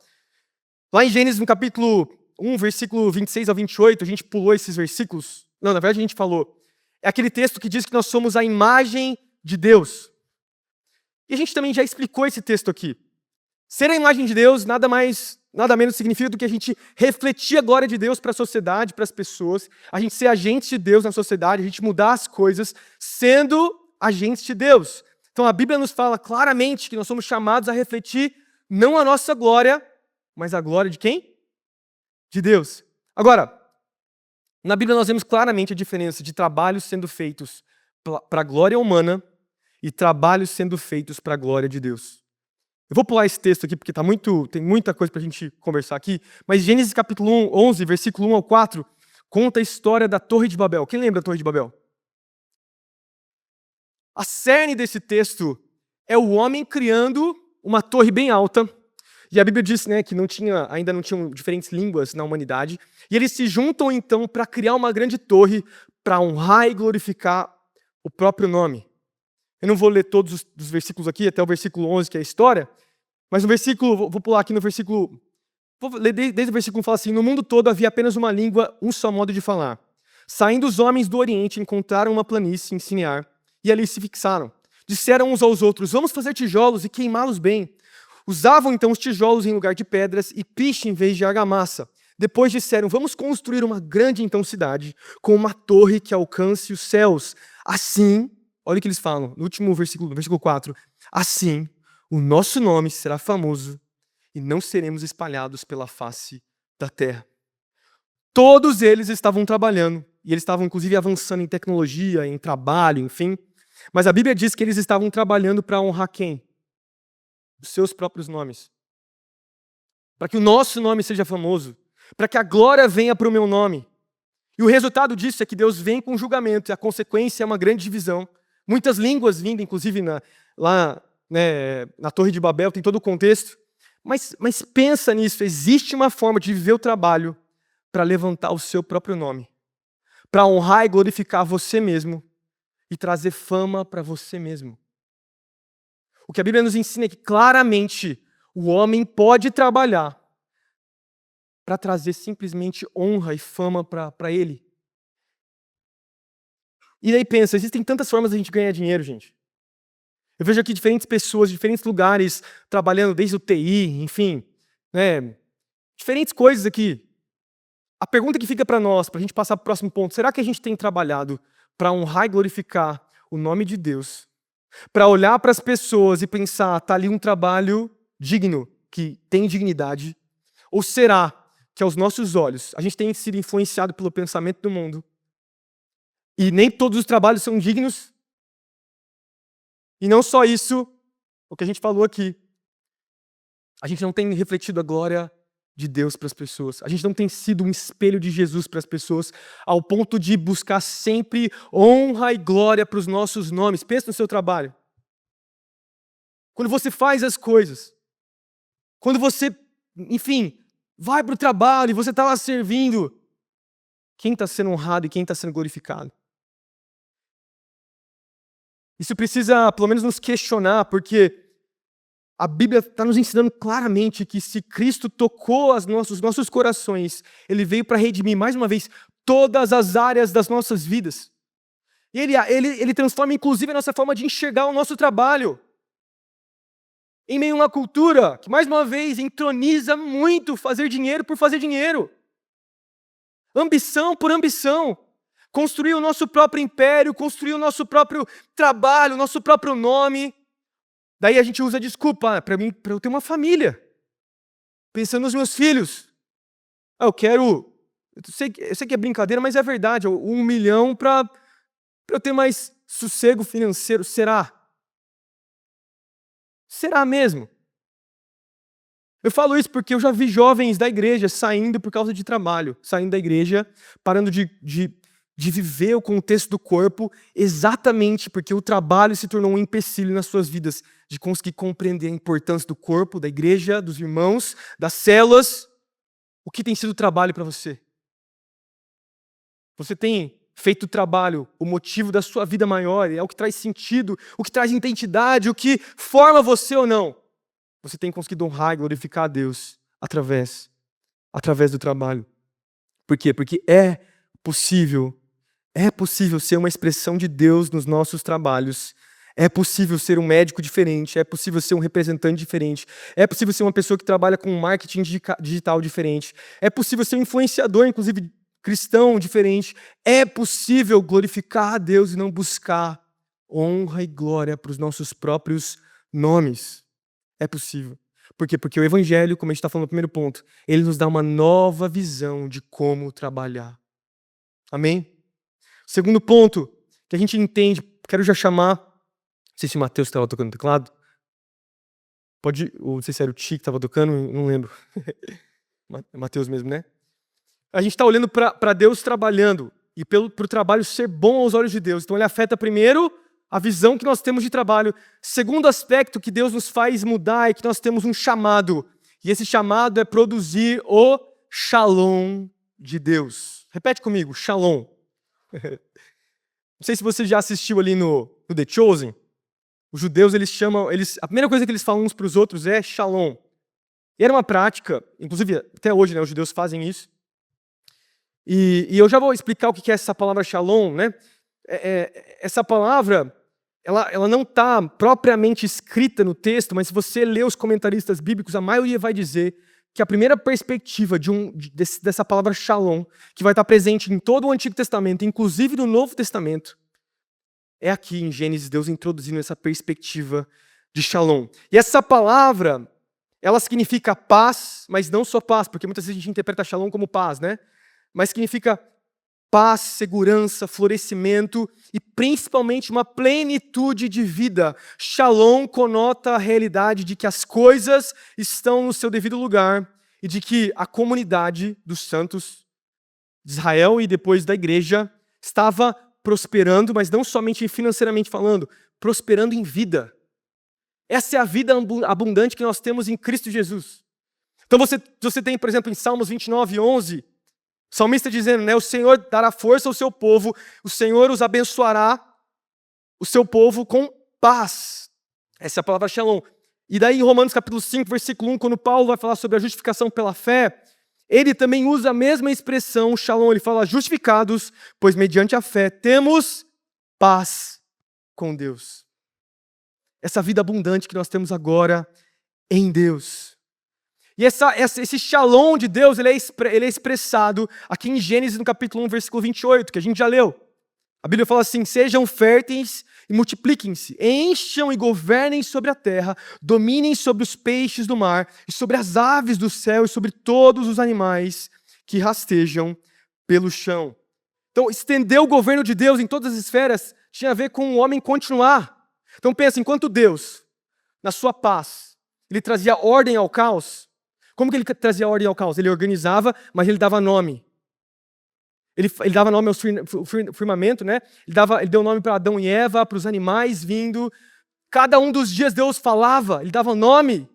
Lá em Gênesis, no capítulo 1, versículo 26 ao 28, a gente pulou esses versículos. Não, na verdade a gente falou. É aquele texto que diz que nós somos a imagem de Deus. E a gente também já explicou esse texto aqui. Ser a imagem de Deus nada menos significa do que a gente refletir a glória de Deus para a sociedade, para as pessoas, a gente ser agentes de Deus na sociedade, a gente mudar as coisas sendo agentes de Deus. Então a Bíblia nos fala claramente que nós somos chamados a refletir não a nossa glória, mas a glória de quem? De Deus. Agora, na Bíblia nós vemos claramente a diferença de trabalhos sendo feitos para a glória humana e trabalhos sendo feitos para a glória de Deus. Eu vou pular esse texto aqui porque tem muita coisa para a gente conversar aqui, mas Gênesis capítulo 11, versículo 1 ao 4, conta a história da Torre de Babel. Quem lembra da Torre de Babel? A cerne desse texto é o homem criando uma torre bem alta, e a Bíblia diz, que ainda não tinham diferentes línguas na humanidade, e eles se juntam então para criar uma grande torre para honrar e glorificar o próprio nome. Eu não vou ler todos os versículos aqui, até o versículo 11, que é a história, mas no versículo, vou pular aqui no versículo, vou ler desde o versículo 1, fala assim: no mundo todo havia apenas uma língua, um só modo de falar. Saindo os homens do Oriente, encontraram uma planície em Sinear, e ali se fixaram. Disseram uns aos outros: vamos fazer tijolos e queimá-los bem. Usavam então os tijolos em lugar de pedras e piche em vez de argamassa. Depois disseram, vamos construir uma grande então cidade, com uma torre que alcance os céus. Assim, olha o que eles falam, no último versículo, no versículo 4. Assim, o nosso nome será famoso e não seremos espalhados pela face da terra. Todos eles estavam trabalhando, e eles estavam inclusive avançando em tecnologia, em trabalho, enfim. Mas a Bíblia diz que eles estavam trabalhando para honrar quem? Os seus próprios nomes. Para que o nosso nome seja famoso. Para que a glória venha para o meu nome. E o resultado disso é que Deus vem com julgamento, e a consequência é uma grande divisão. Muitas línguas vindo, inclusive lá na Torre de Babel, tem todo o contexto. Mas pensa nisso, existe uma forma de viver o trabalho para levantar o seu próprio nome. Para honrar e glorificar você mesmo e trazer fama para você mesmo. O que a Bíblia nos ensina é que claramente o homem pode trabalhar para trazer simplesmente honra e fama para ele. E daí pensa, existem tantas formas de a gente ganhar dinheiro, gente. Eu vejo aqui diferentes pessoas, diferentes lugares, trabalhando desde o TI, enfim, diferentes coisas aqui. A pergunta que fica para nós, para a gente passar para o próximo ponto, será que a gente tem trabalhado para honrar e glorificar o nome de Deus? Para olhar para as pessoas e pensar, está ali um trabalho digno, que tem dignidade? Ou será que aos nossos olhos a gente tem sido influenciado pelo pensamento do mundo e nem todos os trabalhos são dignos? E não só isso, o que a gente falou aqui, a gente não tem refletido a glória de Deus para as pessoas. A gente não tem sido um espelho de Jesus para as pessoas, ao ponto de buscar sempre honra e glória para os nossos nomes. Pensa no seu trabalho. Quando você faz as coisas, quando você, enfim, vai para o trabalho e você está lá servindo, quem está sendo honrado e quem está sendo glorificado? Isso precisa, pelo menos, nos questionar, porque a Bíblia está nos ensinando claramente que se Cristo tocou os nossos corações, Ele veio para redimir, mais uma vez, todas as áreas das nossas vidas. E Ele transforma, inclusive, a nossa forma de enxergar o nosso trabalho. Em meio a uma cultura que, mais uma vez, entroniza muito fazer dinheiro por fazer dinheiro. Ambição por ambição. Construir o nosso próprio império, construir o nosso próprio trabalho, o nosso próprio nome. Daí a gente usa a desculpa, para eu ter uma família. Pensando nos meus filhos. Eu sei que é brincadeira, mas é verdade. 1 milhão para eu ter mais sossego financeiro. Será? Será mesmo? Eu falo isso porque eu já vi jovens da igreja saindo por causa de trabalho. Saindo da igreja, parando de viver o contexto do corpo, exatamente porque o trabalho se tornou um empecilho nas suas vidas, de conseguir compreender a importância do corpo, da igreja, dos irmãos, das células. O que tem sido o trabalho para você? Você tem feito o trabalho o motivo da sua vida maior, é o que traz sentido, o que traz identidade, o que forma você ou não? Você tem conseguido honrar e glorificar a Deus através do trabalho. Por quê? Porque é possível ser uma expressão de Deus nos nossos trabalhos. É possível ser um médico diferente, é possível ser um representante diferente, é possível ser uma pessoa que trabalha com marketing digital diferente, é possível ser um influenciador, inclusive cristão diferente. É possível glorificar a Deus e não buscar honra e glória para os nossos próprios nomes. É possível. Por quê? Porque o Evangelho, como a gente está falando no primeiro ponto, ele nos dá uma nova visão de como trabalhar. Amém? Segundo ponto que a gente entende, quero já chamar, não sei se o Matheus estava tocando no teclado, ou não sei se era o Ti que estava tocando, não lembro. Matheus mesmo, né? A gente está olhando para Deus trabalhando e para o trabalho ser bom aos olhos de Deus. Então ele afeta primeiro a visão que nós temos de trabalho. Segundo aspecto que Deus nos faz mudar é que nós temos um chamado. E esse chamado é produzir o Shalom de Deus. Repete comigo, Shalom. Não sei se você já assistiu ali no The Chosen. Os judeus, a primeira coisa que eles falam uns para os outros é Shalom. E era uma prática, inclusive até hoje, né, os judeus fazem isso. E eu já vou explicar o que é essa palavra Shalom, né? Essa palavra, ela não está propriamente escrita no texto, mas se você lê os comentaristas bíblicos, a maioria vai dizer que a primeira perspectiva dessa palavra shalom, que vai estar presente em todo o Antigo Testamento, inclusive no Novo Testamento, é aqui em Gênesis, Deus introduzindo essa perspectiva de shalom. E essa palavra, ela significa paz, mas não só paz, porque muitas vezes a gente interpreta shalom como paz, né? Mas significa paz, segurança, florescimento e principalmente uma plenitude de vida. Shalom conota a realidade de que as coisas estão no seu devido lugar e de que a comunidade dos santos de Israel e depois da igreja estava prosperando, mas não somente financeiramente falando, prosperando em vida. Essa é a vida abundante que nós temos em Cristo Jesus. Então você tem, por exemplo, em Salmos 29:11, o salmista dizendo, né, o Senhor dará força ao seu povo, o Senhor os abençoará, o seu povo com paz. Essa é a palavra shalom. E daí em Romanos capítulo 5, versículo 1, quando Paulo vai falar sobre a justificação pela fé, ele também usa a mesma expressão, shalom, ele fala justificados, pois mediante a fé temos paz com Deus. Essa vida abundante que nós temos agora em Deus. E esse shalom de Deus, ele é expressado aqui em Gênesis, no capítulo 1, versículo 28, que a gente já leu. A Bíblia fala assim, sejam férteis e multipliquem-se, encham e governem sobre a terra, dominem sobre os peixes do mar, e sobre as aves do céu, e sobre todos os animais que rastejam pelo chão. Então, estender o governo de Deus em todas as esferas tinha a ver com o homem continuar. Então pensa, enquanto Deus, na sua paz, ele trazia ordem ao caos. Como que ele trazia ordem ao caos? Ele organizava, mas ele dava nome. Ele dava nome ao firmamento, né? Ele deu nome para Adão e Eva, para os animais vindo. Cada um dos dias Deus falava, ele dava nome.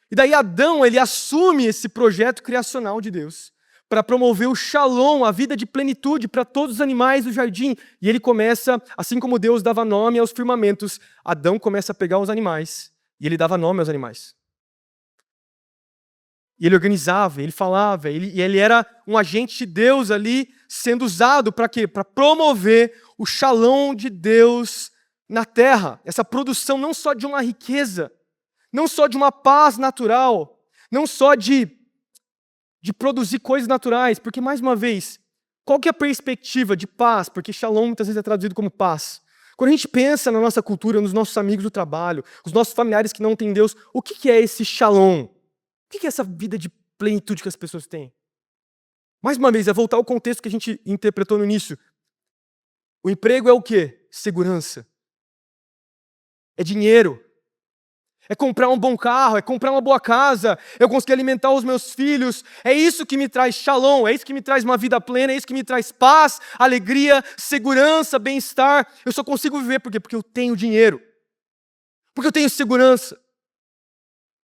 E daí Adão, ele assume esse projeto criacional de Deus para promover o shalom, a vida de plenitude para todos os animais do jardim. E ele começa, assim como Deus dava nome aos firmamentos, Adão começa a pegar os animais e ele dava nome aos animais. E ele organizava, ele falava, e ele era um agente de Deus ali, sendo usado para quê? Para promover o shalom de Deus na terra. Essa produção não só de uma riqueza, não só de uma paz natural, não só de produzir coisas naturais, porque, mais uma vez, qual que é a perspectiva de paz? Porque shalom muitas vezes é traduzido como paz. Quando a gente pensa na nossa cultura, nos nossos amigos do trabalho, os nossos familiares que não têm Deus, o que é esse shalom? O que é essa vida de plenitude que as pessoas têm? Mais uma vez, é voltar ao contexto que a gente interpretou no início. O emprego é o quê? Segurança. É dinheiro. É comprar um bom carro, é comprar uma boa casa, eu conseguir alimentar os meus filhos. É isso que me traz shalom, é isso que me traz uma vida plena, é isso que me traz paz, alegria, segurança, bem-estar. Eu só consigo viver por quê? Porque eu tenho dinheiro. Porque eu tenho segurança.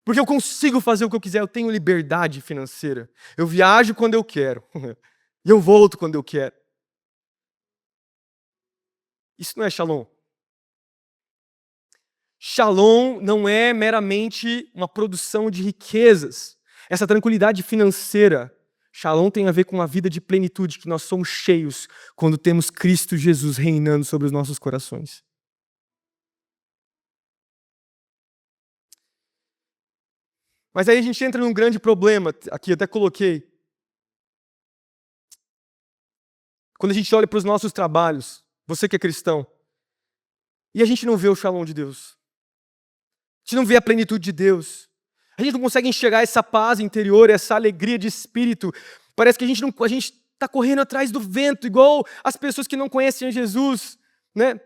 Porque eu consigo fazer o que eu quiser, eu tenho liberdade financeira. Eu viajo quando eu quero. E eu volto quando eu quero. Isso não é shalom. Shalom não é meramente uma produção de riquezas. Essa tranquilidade financeira. Shalom tem a ver com a vida de plenitude que nós somos cheios quando temos Cristo Jesus reinando sobre os nossos corações. Mas aí a gente entra num grande problema, aqui até coloquei. Quando a gente olha para os nossos trabalhos, você que é cristão, e a gente não vê o shalom de Deus. A gente não vê a plenitude de Deus. A gente não consegue enxergar essa paz interior, essa alegria de espírito. Parece que a gente está correndo atrás do vento, igual as pessoas que não conhecem a Jesus, né?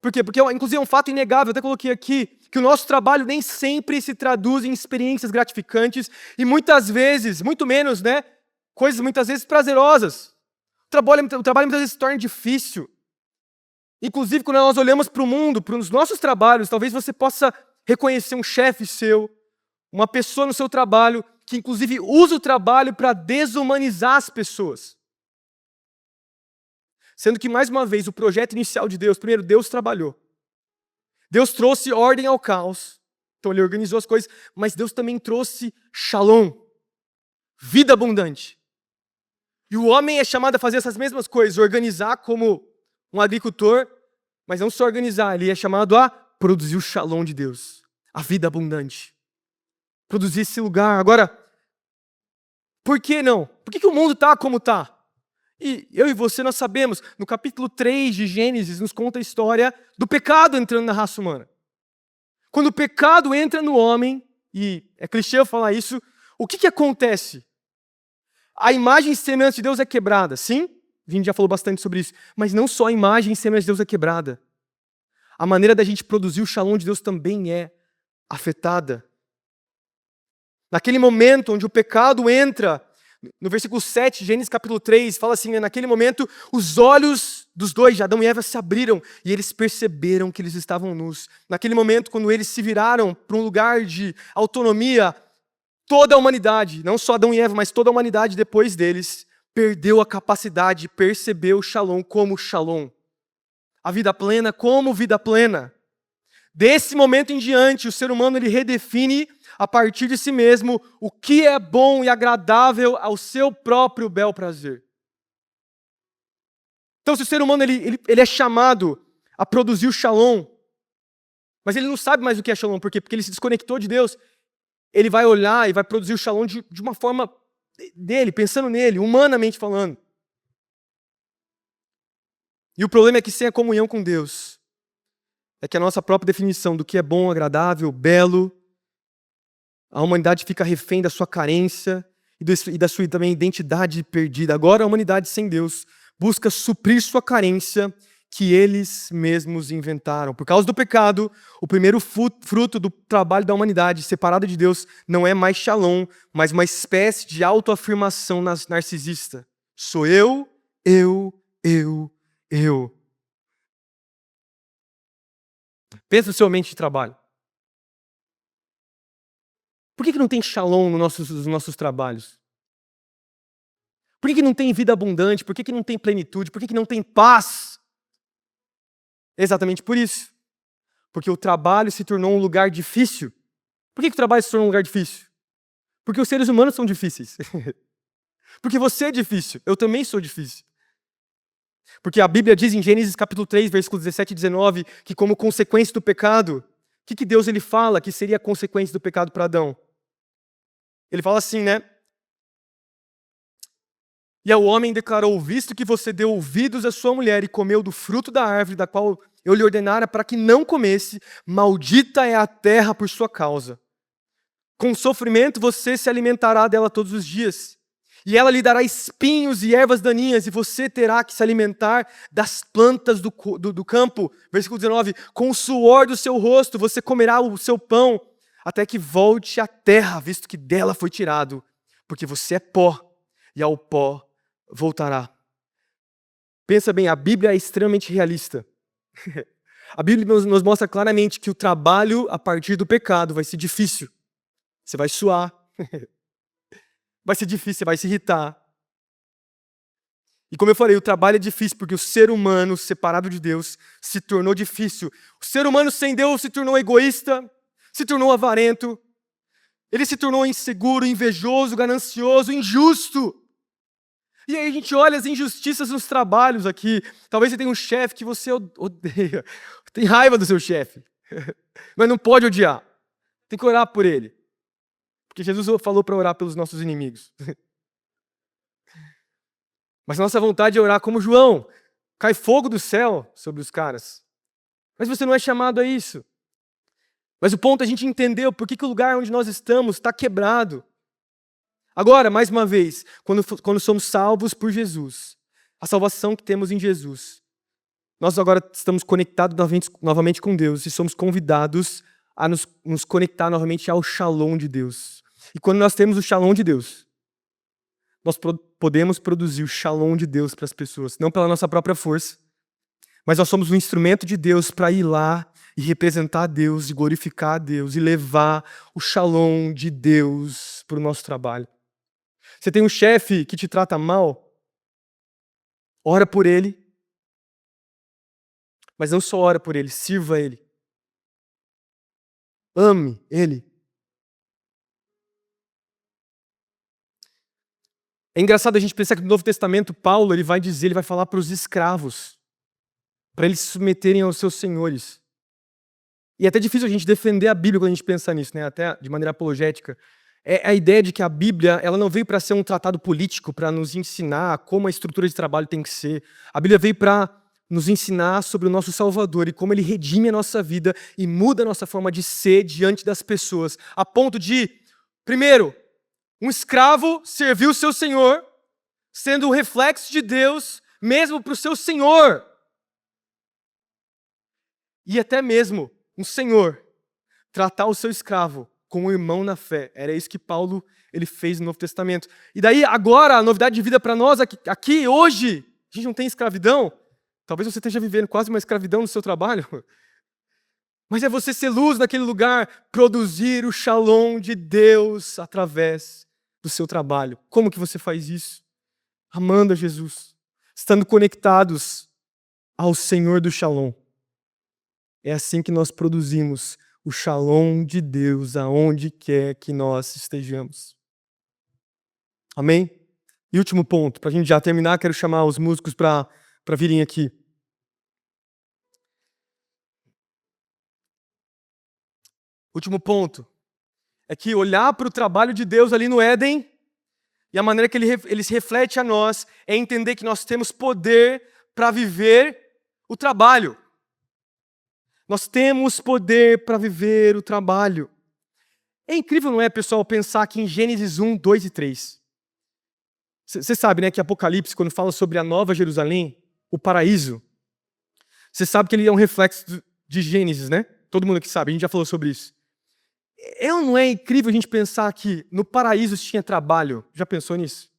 Por quê? Porque, inclusive, é um fato inegável, eu até coloquei aqui, que o nosso trabalho nem sempre se traduz em experiências gratificantes e muitas vezes, muito menos, né? Coisas muitas vezes prazerosas. O trabalho muitas vezes se torna difícil. Inclusive, quando nós olhamos para o mundo, para os nossos trabalhos, talvez você possa reconhecer um chefe seu, uma pessoa no seu trabalho, que inclusive usa o trabalho para desumanizar as pessoas. Sendo que, mais uma vez, o projeto inicial de Deus, primeiro, Deus trabalhou. Deus trouxe ordem ao caos. Então ele organizou as coisas, mas Deus também trouxe shalom, vida abundante. E o homem é chamado a fazer essas mesmas coisas, organizar como um agricultor, Mas não só organizar, ele é chamado a produzir o shalom de Deus, a vida abundante. Produzir esse lugar. Agora, por que não? Por que o mundo está como está? E eu e você, nós sabemos, no capítulo 3 de Gênesis, nos conta a história do pecado entrando na raça humana. Quando o pecado entra no homem, e é clichê eu falar isso, o que acontece? A imagem e semelhança de Deus é quebrada, sim? A gente já falou bastante sobre isso. Mas não só a imagem e semelhança de Deus é quebrada. A maneira da gente produzir o shalom de Deus também é afetada. Naquele momento onde o pecado entra, no versículo 7, Gênesis capítulo 3, fala assim, naquele momento os olhos dos dois, de Adão e Eva, se abriram e eles perceberam que eles estavam nus. Naquele momento, quando eles se viraram para um lugar de autonomia, toda a humanidade, não só Adão e Eva, mas toda a humanidade depois deles, perdeu a capacidade de perceber o shalom como shalom. A vida plena como vida plena. Desse momento em diante, o ser humano ele redefine a partir de si mesmo o que é bom e agradável ao seu próprio bel prazer. Então, se o ser humano ele é chamado a produzir o shalom, mas ele não sabe mais o que é shalom, por quê? Porque ele se desconectou de Deus, ele vai olhar e vai produzir o shalom de uma forma dele, pensando nele, humanamente falando. E o problema é que sem a comunhão com Deus, é que a nossa própria definição do que é bom, agradável, belo, a humanidade fica refém da sua carência e da sua também identidade perdida. Agora a humanidade sem Deus busca suprir sua carência que eles mesmos inventaram. Por causa do pecado, o primeiro fruto do trabalho da humanidade separada de Deus não é mais shalom, mas uma espécie de autoafirmação narcisista. Sou eu. Pensa no seu ambiente de trabalho. Por que não tem shalom nos nossos trabalhos? Por que não tem vida abundante? Por que não tem plenitude? Por que não tem paz? Exatamente por isso. Porque o trabalho se tornou um lugar difícil. Por que o trabalho se tornou um lugar difícil? Porque os seres humanos são difíceis. Porque você é difícil. Eu também sou difícil. Porque a Bíblia diz em Gênesis capítulo 3, versículos 17 e 19, que como consequência do pecado, o que Deus ele fala que seria a consequência do pecado para Adão? Ele fala assim, né? E ao homem declarou, visto que você deu ouvidos à sua mulher e comeu do fruto da árvore da qual eu lhe ordenara para que não comesse, maldita é a terra por sua causa. Com sofrimento você se alimentará dela todos os dias. E ela lhe dará espinhos e ervas daninhas, e você terá que se alimentar das plantas do campo. Versículo 19, com o suor do seu rosto você comerá o seu pão, até que volte à terra, visto que dela foi tirado. Porque você é pó, e ao pó voltará. Pensa bem, a Bíblia é extremamente realista. A Bíblia nos mostra claramente que o trabalho a partir do pecado vai ser difícil. Você vai suar. Vai ser difícil, você vai se irritar. E como eu falei, o trabalho é difícil porque o ser humano separado de Deus se tornou difícil. O ser humano sem Deus se tornou egoísta, se tornou avarento. Ele se tornou inseguro, invejoso, ganancioso, injusto. E aí a gente olha as injustiças nos trabalhos aqui. Talvez você tenha um chefe que você odeia. Tem raiva do seu chefe. Mas não pode odiar. Tem que orar por ele. Porque Jesus falou para orar pelos nossos inimigos. Mas nossa vontade é orar como João. Cai fogo do céu sobre os caras. Mas você não é chamado a isso. Mas o ponto é a gente entender por que o lugar onde nós estamos está quebrado. Agora, mais uma vez, quando somos salvos por Jesus, a salvação que temos em Jesus, nós agora estamos conectados novamente com Deus e somos convidados a nos conectar novamente ao shalom de Deus. E quando nós temos o shalom de Deus, nós podemos produzir o shalom de Deus para as pessoas, não pela nossa própria força, mas nós somos um instrumento de Deus para ir lá e representar a Deus, e glorificar a Deus, e levar o shalom de Deus para o nosso trabalho. Você tem um chefe que te trata mal, ora por ele, mas não só ora por ele, sirva ele. Ame ele. É engraçado a gente pensar que no Novo Testamento, Paulo ele vai falar para os escravos, para eles se submeterem aos seus senhores. E é até difícil a gente defender a Bíblia quando a gente pensa nisso, né? Até de maneira apologética. É a ideia de que a Bíblia ela não veio para ser um tratado político, para nos ensinar como a estrutura de trabalho tem que ser. A Bíblia veio para nos ensinar sobre o nosso Salvador e como ele redime a nossa vida e muda a nossa forma de ser diante das pessoas, a ponto de, primeiro, um escravo servir o seu senhor, sendo o reflexo de Deus, mesmo para o seu senhor. E até mesmo um senhor tratar o seu escravo como um irmão na fé. Era isso que Paulo ele fez no Novo Testamento. E daí, agora, a novidade de vida para nós, aqui, hoje, a gente não tem escravidão. Talvez você esteja vivendo quase uma escravidão no seu trabalho. Mas é você ser luz naquele lugar, produzir o shalom de Deus através do seu trabalho. Como que você faz isso? Amando a Jesus, estando conectados ao Senhor do shalom. É assim que nós produzimos o shalom de Deus aonde quer que nós estejamos. Amém? E último ponto, para a gente já terminar, quero chamar os músicos para virem aqui. Último ponto é que olhar para o trabalho de Deus ali no Éden e a maneira que ele se reflete a nós é entender que nós temos poder para viver o trabalho. Nós temos poder para viver o trabalho. É incrível, não é, pessoal, pensar aqui em Gênesis 1, 2 e 3. Você sabe, né, que Apocalipse, quando fala sobre a Nova Jerusalém, o paraíso, você sabe que ele é um reflexo de Gênesis, né? Todo mundo aqui sabe, a gente já falou sobre isso. Não é incrível a gente pensar que no paraíso tinha trabalho? Já pensou nisso?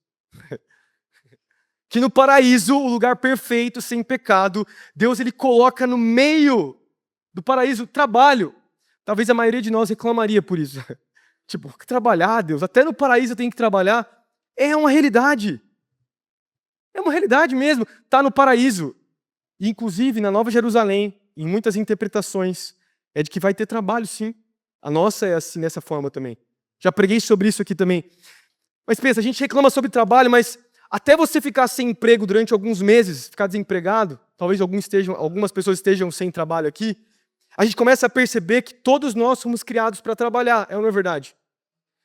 Que no paraíso, o lugar perfeito, sem pecado, Deus ele coloca no meio do paraíso trabalho. Talvez a maioria de nós reclamaria por isso. Tipo, trabalhar, Deus? Até no paraíso eu tenho que trabalhar? É uma realidade. É uma realidade mesmo. Está no paraíso. E, inclusive, na Nova Jerusalém, em muitas interpretações, é de que vai ter trabalho, sim. A nossa é assim, dessa forma também. Já preguei sobre isso aqui também. Mas pensa, a gente reclama sobre trabalho, mas até você ficar sem emprego durante alguns meses, ficar desempregado, talvez algumas pessoas estejam sem trabalho aqui, a gente começa a perceber que todos nós somos criados para trabalhar, não é verdade?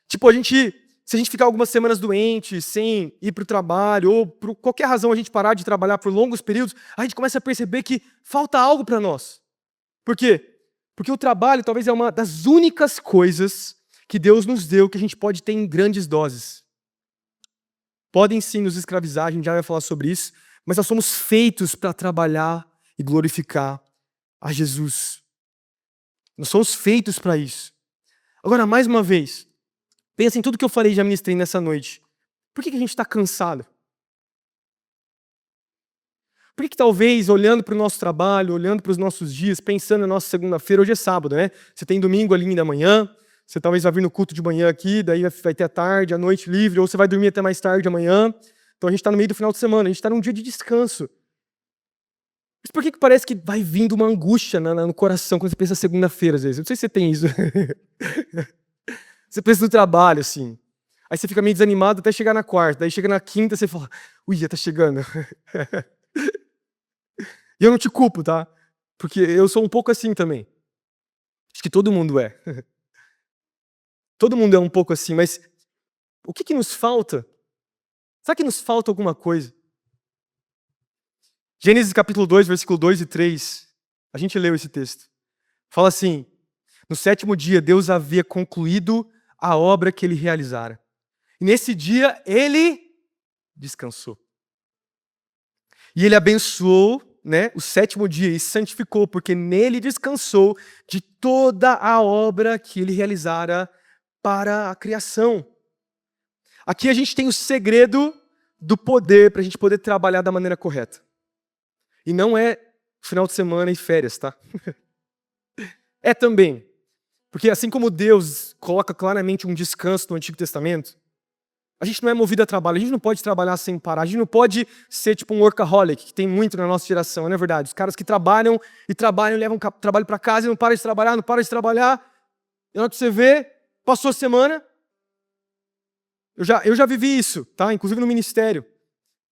Tipo, se a gente ficar algumas semanas doente, sem ir para o trabalho, ou por qualquer razão a gente parar de trabalhar por longos períodos, a gente começa a perceber que falta algo para nós. Por quê? Porque o trabalho talvez é uma das únicas coisas que Deus nos deu que a gente pode ter em grandes doses. Podem sim nos escravizar, a gente já vai falar sobre isso, mas nós somos feitos para trabalhar e glorificar a Jesus. Nós somos feitos para isso. Agora, mais uma vez, pensa em tudo que eu falei e já ministrei nessa noite. Por que a gente está cansado? Por que talvez, olhando para o nosso trabalho, olhando para os nossos dias, pensando na nossa segunda-feira, hoje é sábado, né? Você tem domingo ali da manhã, você talvez vai vir no culto de manhã aqui, daí vai ter a tarde, a noite livre, ou você vai dormir até mais tarde amanhã. Então a gente está no meio do final de semana, a gente está num dia de descanso. Mas por que parece que vai vindo uma angústia no coração quando você pensa segunda-feira, às vezes? Eu não sei se você tem isso. Você pensa no trabalho, assim. Aí você fica meio desanimado até chegar na quarta. Daí chega na quinta, você fala, ui, já tá chegando. E eu não te culpo, tá? Porque eu sou um pouco assim também. Acho que todo mundo é. Todo mundo é um pouco assim, mas o que nos falta? Será que nos falta alguma coisa? Gênesis capítulo 2, versículo 2 e 3. A gente leu esse texto. Fala assim, no sétimo dia Deus havia concluído a obra que ele realizara. E nesse dia ele descansou. E ele abençoou, né, o sétimo dia e santificou, porque nele descansou de toda a obra que ele realizara para a criação. Aqui a gente tem o segredo do poder para a gente poder trabalhar da maneira correta. E não é final de semana e férias, tá? É também. Porque assim como Deus coloca claramente um descanso no Antigo Testamento, a gente não é movido a trabalho, a gente não pode trabalhar sem parar, a gente não pode ser tipo um workaholic, que tem muito na nossa geração, não é verdade? Os caras que trabalham, levam trabalho para casa e não param de trabalhar, e na hora que você vê, passou a semana, eu já vivi isso, tá? Inclusive no ministério.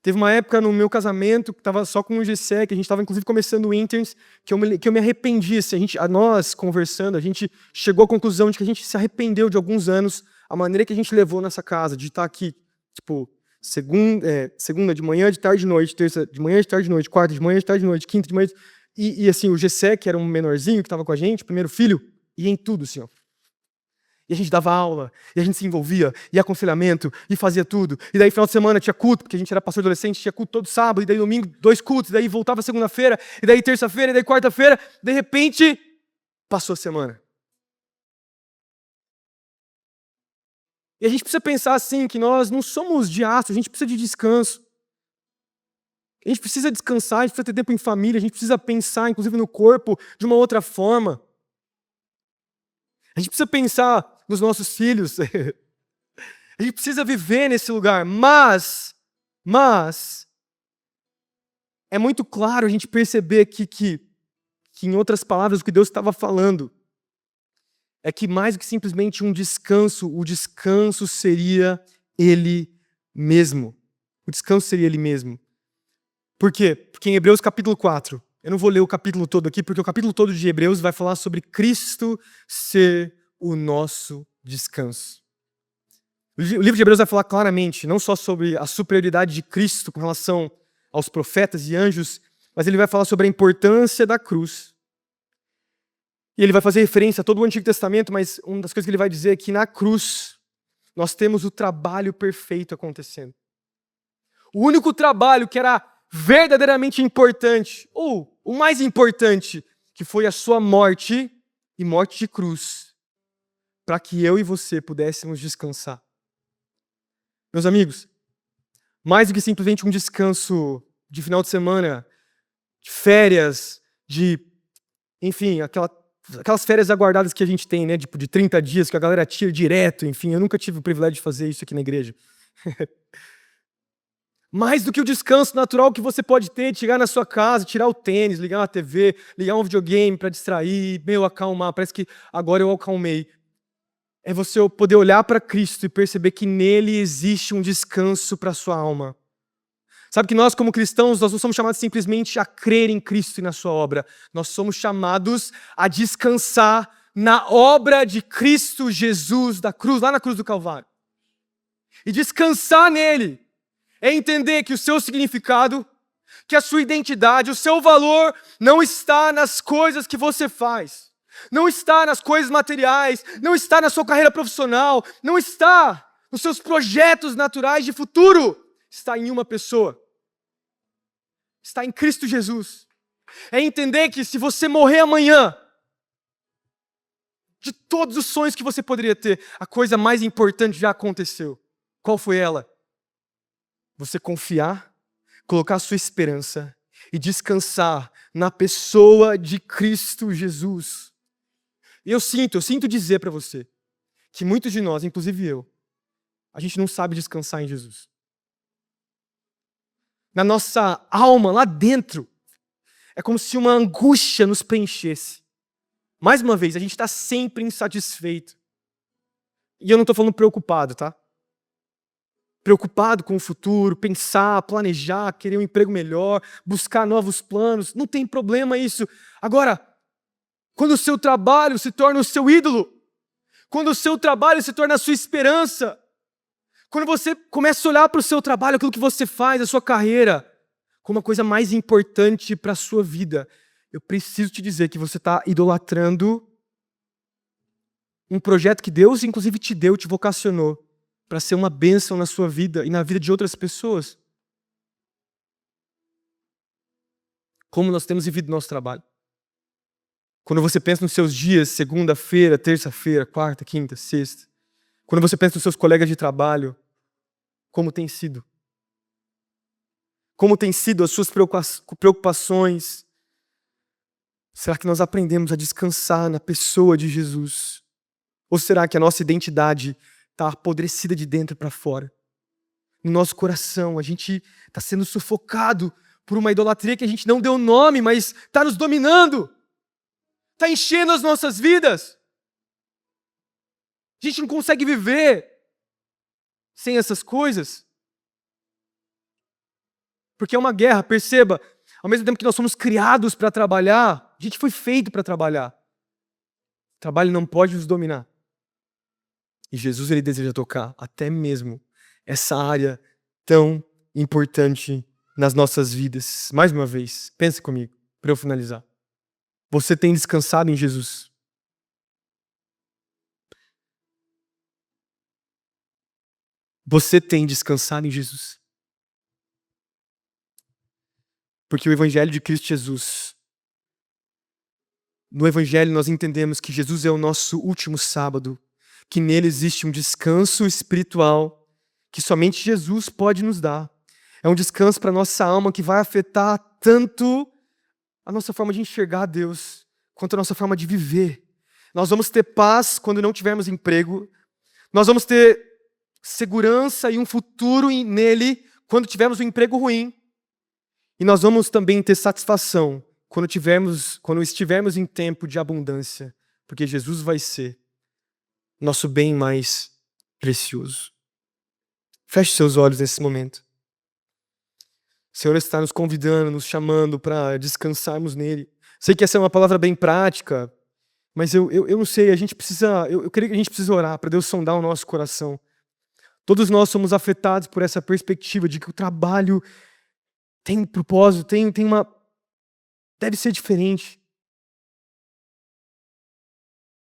Teve uma época no meu casamento que estava só com o Gessé, que a gente estava inclusive começando o Interns, que eu me arrependi. Assim, nós conversando, a gente chegou à conclusão de que a gente se arrependeu de alguns anos, a maneira que a gente levou nessa casa, de estar aqui, tipo, segunda de manhã, de tarde de noite, terça de manhã, de tarde de noite, quarta de manhã, de tarde de noite, quinta de manhã. E assim, o Gessé, que era um menorzinho que estava com a gente, primeiro filho, ia em tudo, assim, ó. E a gente dava aula, e a gente se envolvia, e aconselhamento, e fazia tudo. E daí, final de semana, tinha culto, porque a gente era pastor adolescente, tinha culto todo sábado, e daí domingo, 2 cultos, e daí voltava segunda-feira, e daí terça-feira, e daí quarta-feira. De repente, passou a semana. E a gente precisa pensar assim, que nós não somos de aço, a gente precisa de descanso. A gente precisa descansar, a gente precisa ter tempo em família, a gente precisa pensar, inclusive, no corpo de uma outra forma. A gente precisa pensar nos nossos filhos. A gente precisa viver nesse lugar. Mas, é muito claro a gente perceber que em outras palavras, o que Deus estava falando é que mais do que simplesmente um descanso, o descanso seria Ele mesmo. O descanso seria Ele mesmo. Por quê? Porque em Hebreus capítulo 4, eu não vou ler o capítulo todo aqui, porque o capítulo todo de Hebreus vai falar sobre Cristo ser o nosso descanso. O livro de Hebreus vai falar claramente, não só sobre a superioridade de Cristo com relação aos profetas e anjos, mas ele vai falar sobre a importância da cruz. E ele vai fazer referência a todo o Antigo Testamento, mas uma das coisas que ele vai dizer é que na cruz nós temos o trabalho perfeito acontecendo. O único trabalho que era verdadeiramente importante, ou o mais importante, que foi a sua morte e morte de cruz, para que eu e você pudéssemos descansar. Meus amigos, mais do que simplesmente um descanso de final de semana, de férias, enfim, aquelas férias aguardadas que a gente tem, né, tipo de 30 dias, que a galera tira direto, enfim, eu nunca tive o privilégio de fazer isso aqui na igreja. Mais do que o descanso natural que você pode ter de chegar na sua casa, tirar o tênis, ligar uma TV, ligar um videogame para distrair, acalmar, parece que agora eu acalmei. É você poder olhar para Cristo e perceber que nele existe um descanso para a sua alma. Sabe que nós, como cristãos, nós não somos chamados simplesmente a crer em Cristo e na sua obra. Nós somos chamados a descansar na obra de Cristo Jesus da cruz, lá na cruz do Calvário. E descansar nele é entender que o seu significado, que a sua identidade, o seu valor não está nas coisas que você faz. Não está nas coisas materiais, não está na sua carreira profissional, não está nos seus projetos naturais de futuro. Está em uma pessoa. Está em Cristo Jesus. É entender que se você morrer amanhã, de todos os sonhos que você poderia ter, a coisa mais importante já aconteceu. Qual foi ela? Você confiar, colocar a sua esperança e descansar na pessoa de Cristo Jesus. E eu sinto dizer para você que muitos de nós, inclusive eu, a gente não sabe descansar em Jesus. Na nossa alma, lá dentro, é como se uma angústia nos preenchesse. Mais uma vez, a gente está sempre insatisfeito. E eu não estou falando preocupado, tá? Preocupado com o futuro, pensar, planejar, querer um emprego melhor, buscar novos planos. Não tem problema isso. Agora, quando o seu trabalho se torna o seu ídolo, quando o seu trabalho se torna a sua esperança, quando você começa a olhar para o seu trabalho, aquilo que você faz, a sua carreira, como a coisa mais importante para a sua vida, eu preciso te dizer que você está idolatrando um projeto que Deus, inclusive, te deu, te vocacionou para ser uma bênção na sua vida e na vida de outras pessoas. Como nós temos vivido nosso trabalho. Quando você pensa nos seus dias, segunda-feira, terça-feira, quarta, quinta, sexta. Quando você pensa nos seus colegas de trabalho, como tem sido? Como tem sido as suas preocupações? Será que nós aprendemos a descansar na pessoa de Jesus? Ou será que a nossa identidade está apodrecida de dentro para fora? No nosso coração, a gente está sendo sufocado por uma idolatria que a gente não deu nome, mas está nos dominando. Está enchendo as nossas vidas. A gente não consegue viver sem essas coisas. Porque é uma guerra, perceba. Ao mesmo tempo que nós somos criados para trabalhar, a gente foi feito para trabalhar. O trabalho não pode nos dominar. E Jesus, ele deseja tocar até mesmo essa área tão importante nas nossas vidas. Mais uma vez, pense comigo, para eu finalizar. Você tem descansado em Jesus? Você tem descansado em Jesus? Porque o Evangelho de Cristo Jesus, no Evangelho nós entendemos que Jesus é o nosso último sábado, que nele existe um descanso espiritual que somente Jesus pode nos dar. É um descanso para a nossa alma que vai afetar tanto a nossa forma de enxergar Deus, quanto a nossa forma de viver. Nós vamos ter paz quando não tivermos emprego. Nós vamos ter segurança e um futuro nele quando tivermos um emprego ruim. E nós vamos também ter satisfação quando estivermos em tempo de abundância, porque Jesus vai ser nosso bem mais precioso. Feche seus olhos nesse momento. O Senhor está nos convidando, nos chamando para descansarmos nele. Sei que essa é uma palavra bem prática, mas eu não sei, eu creio que a gente precisa orar para Deus sondar o nosso coração. Todos nós somos afetados por essa perspectiva de que o trabalho tem um propósito, deve ser diferente.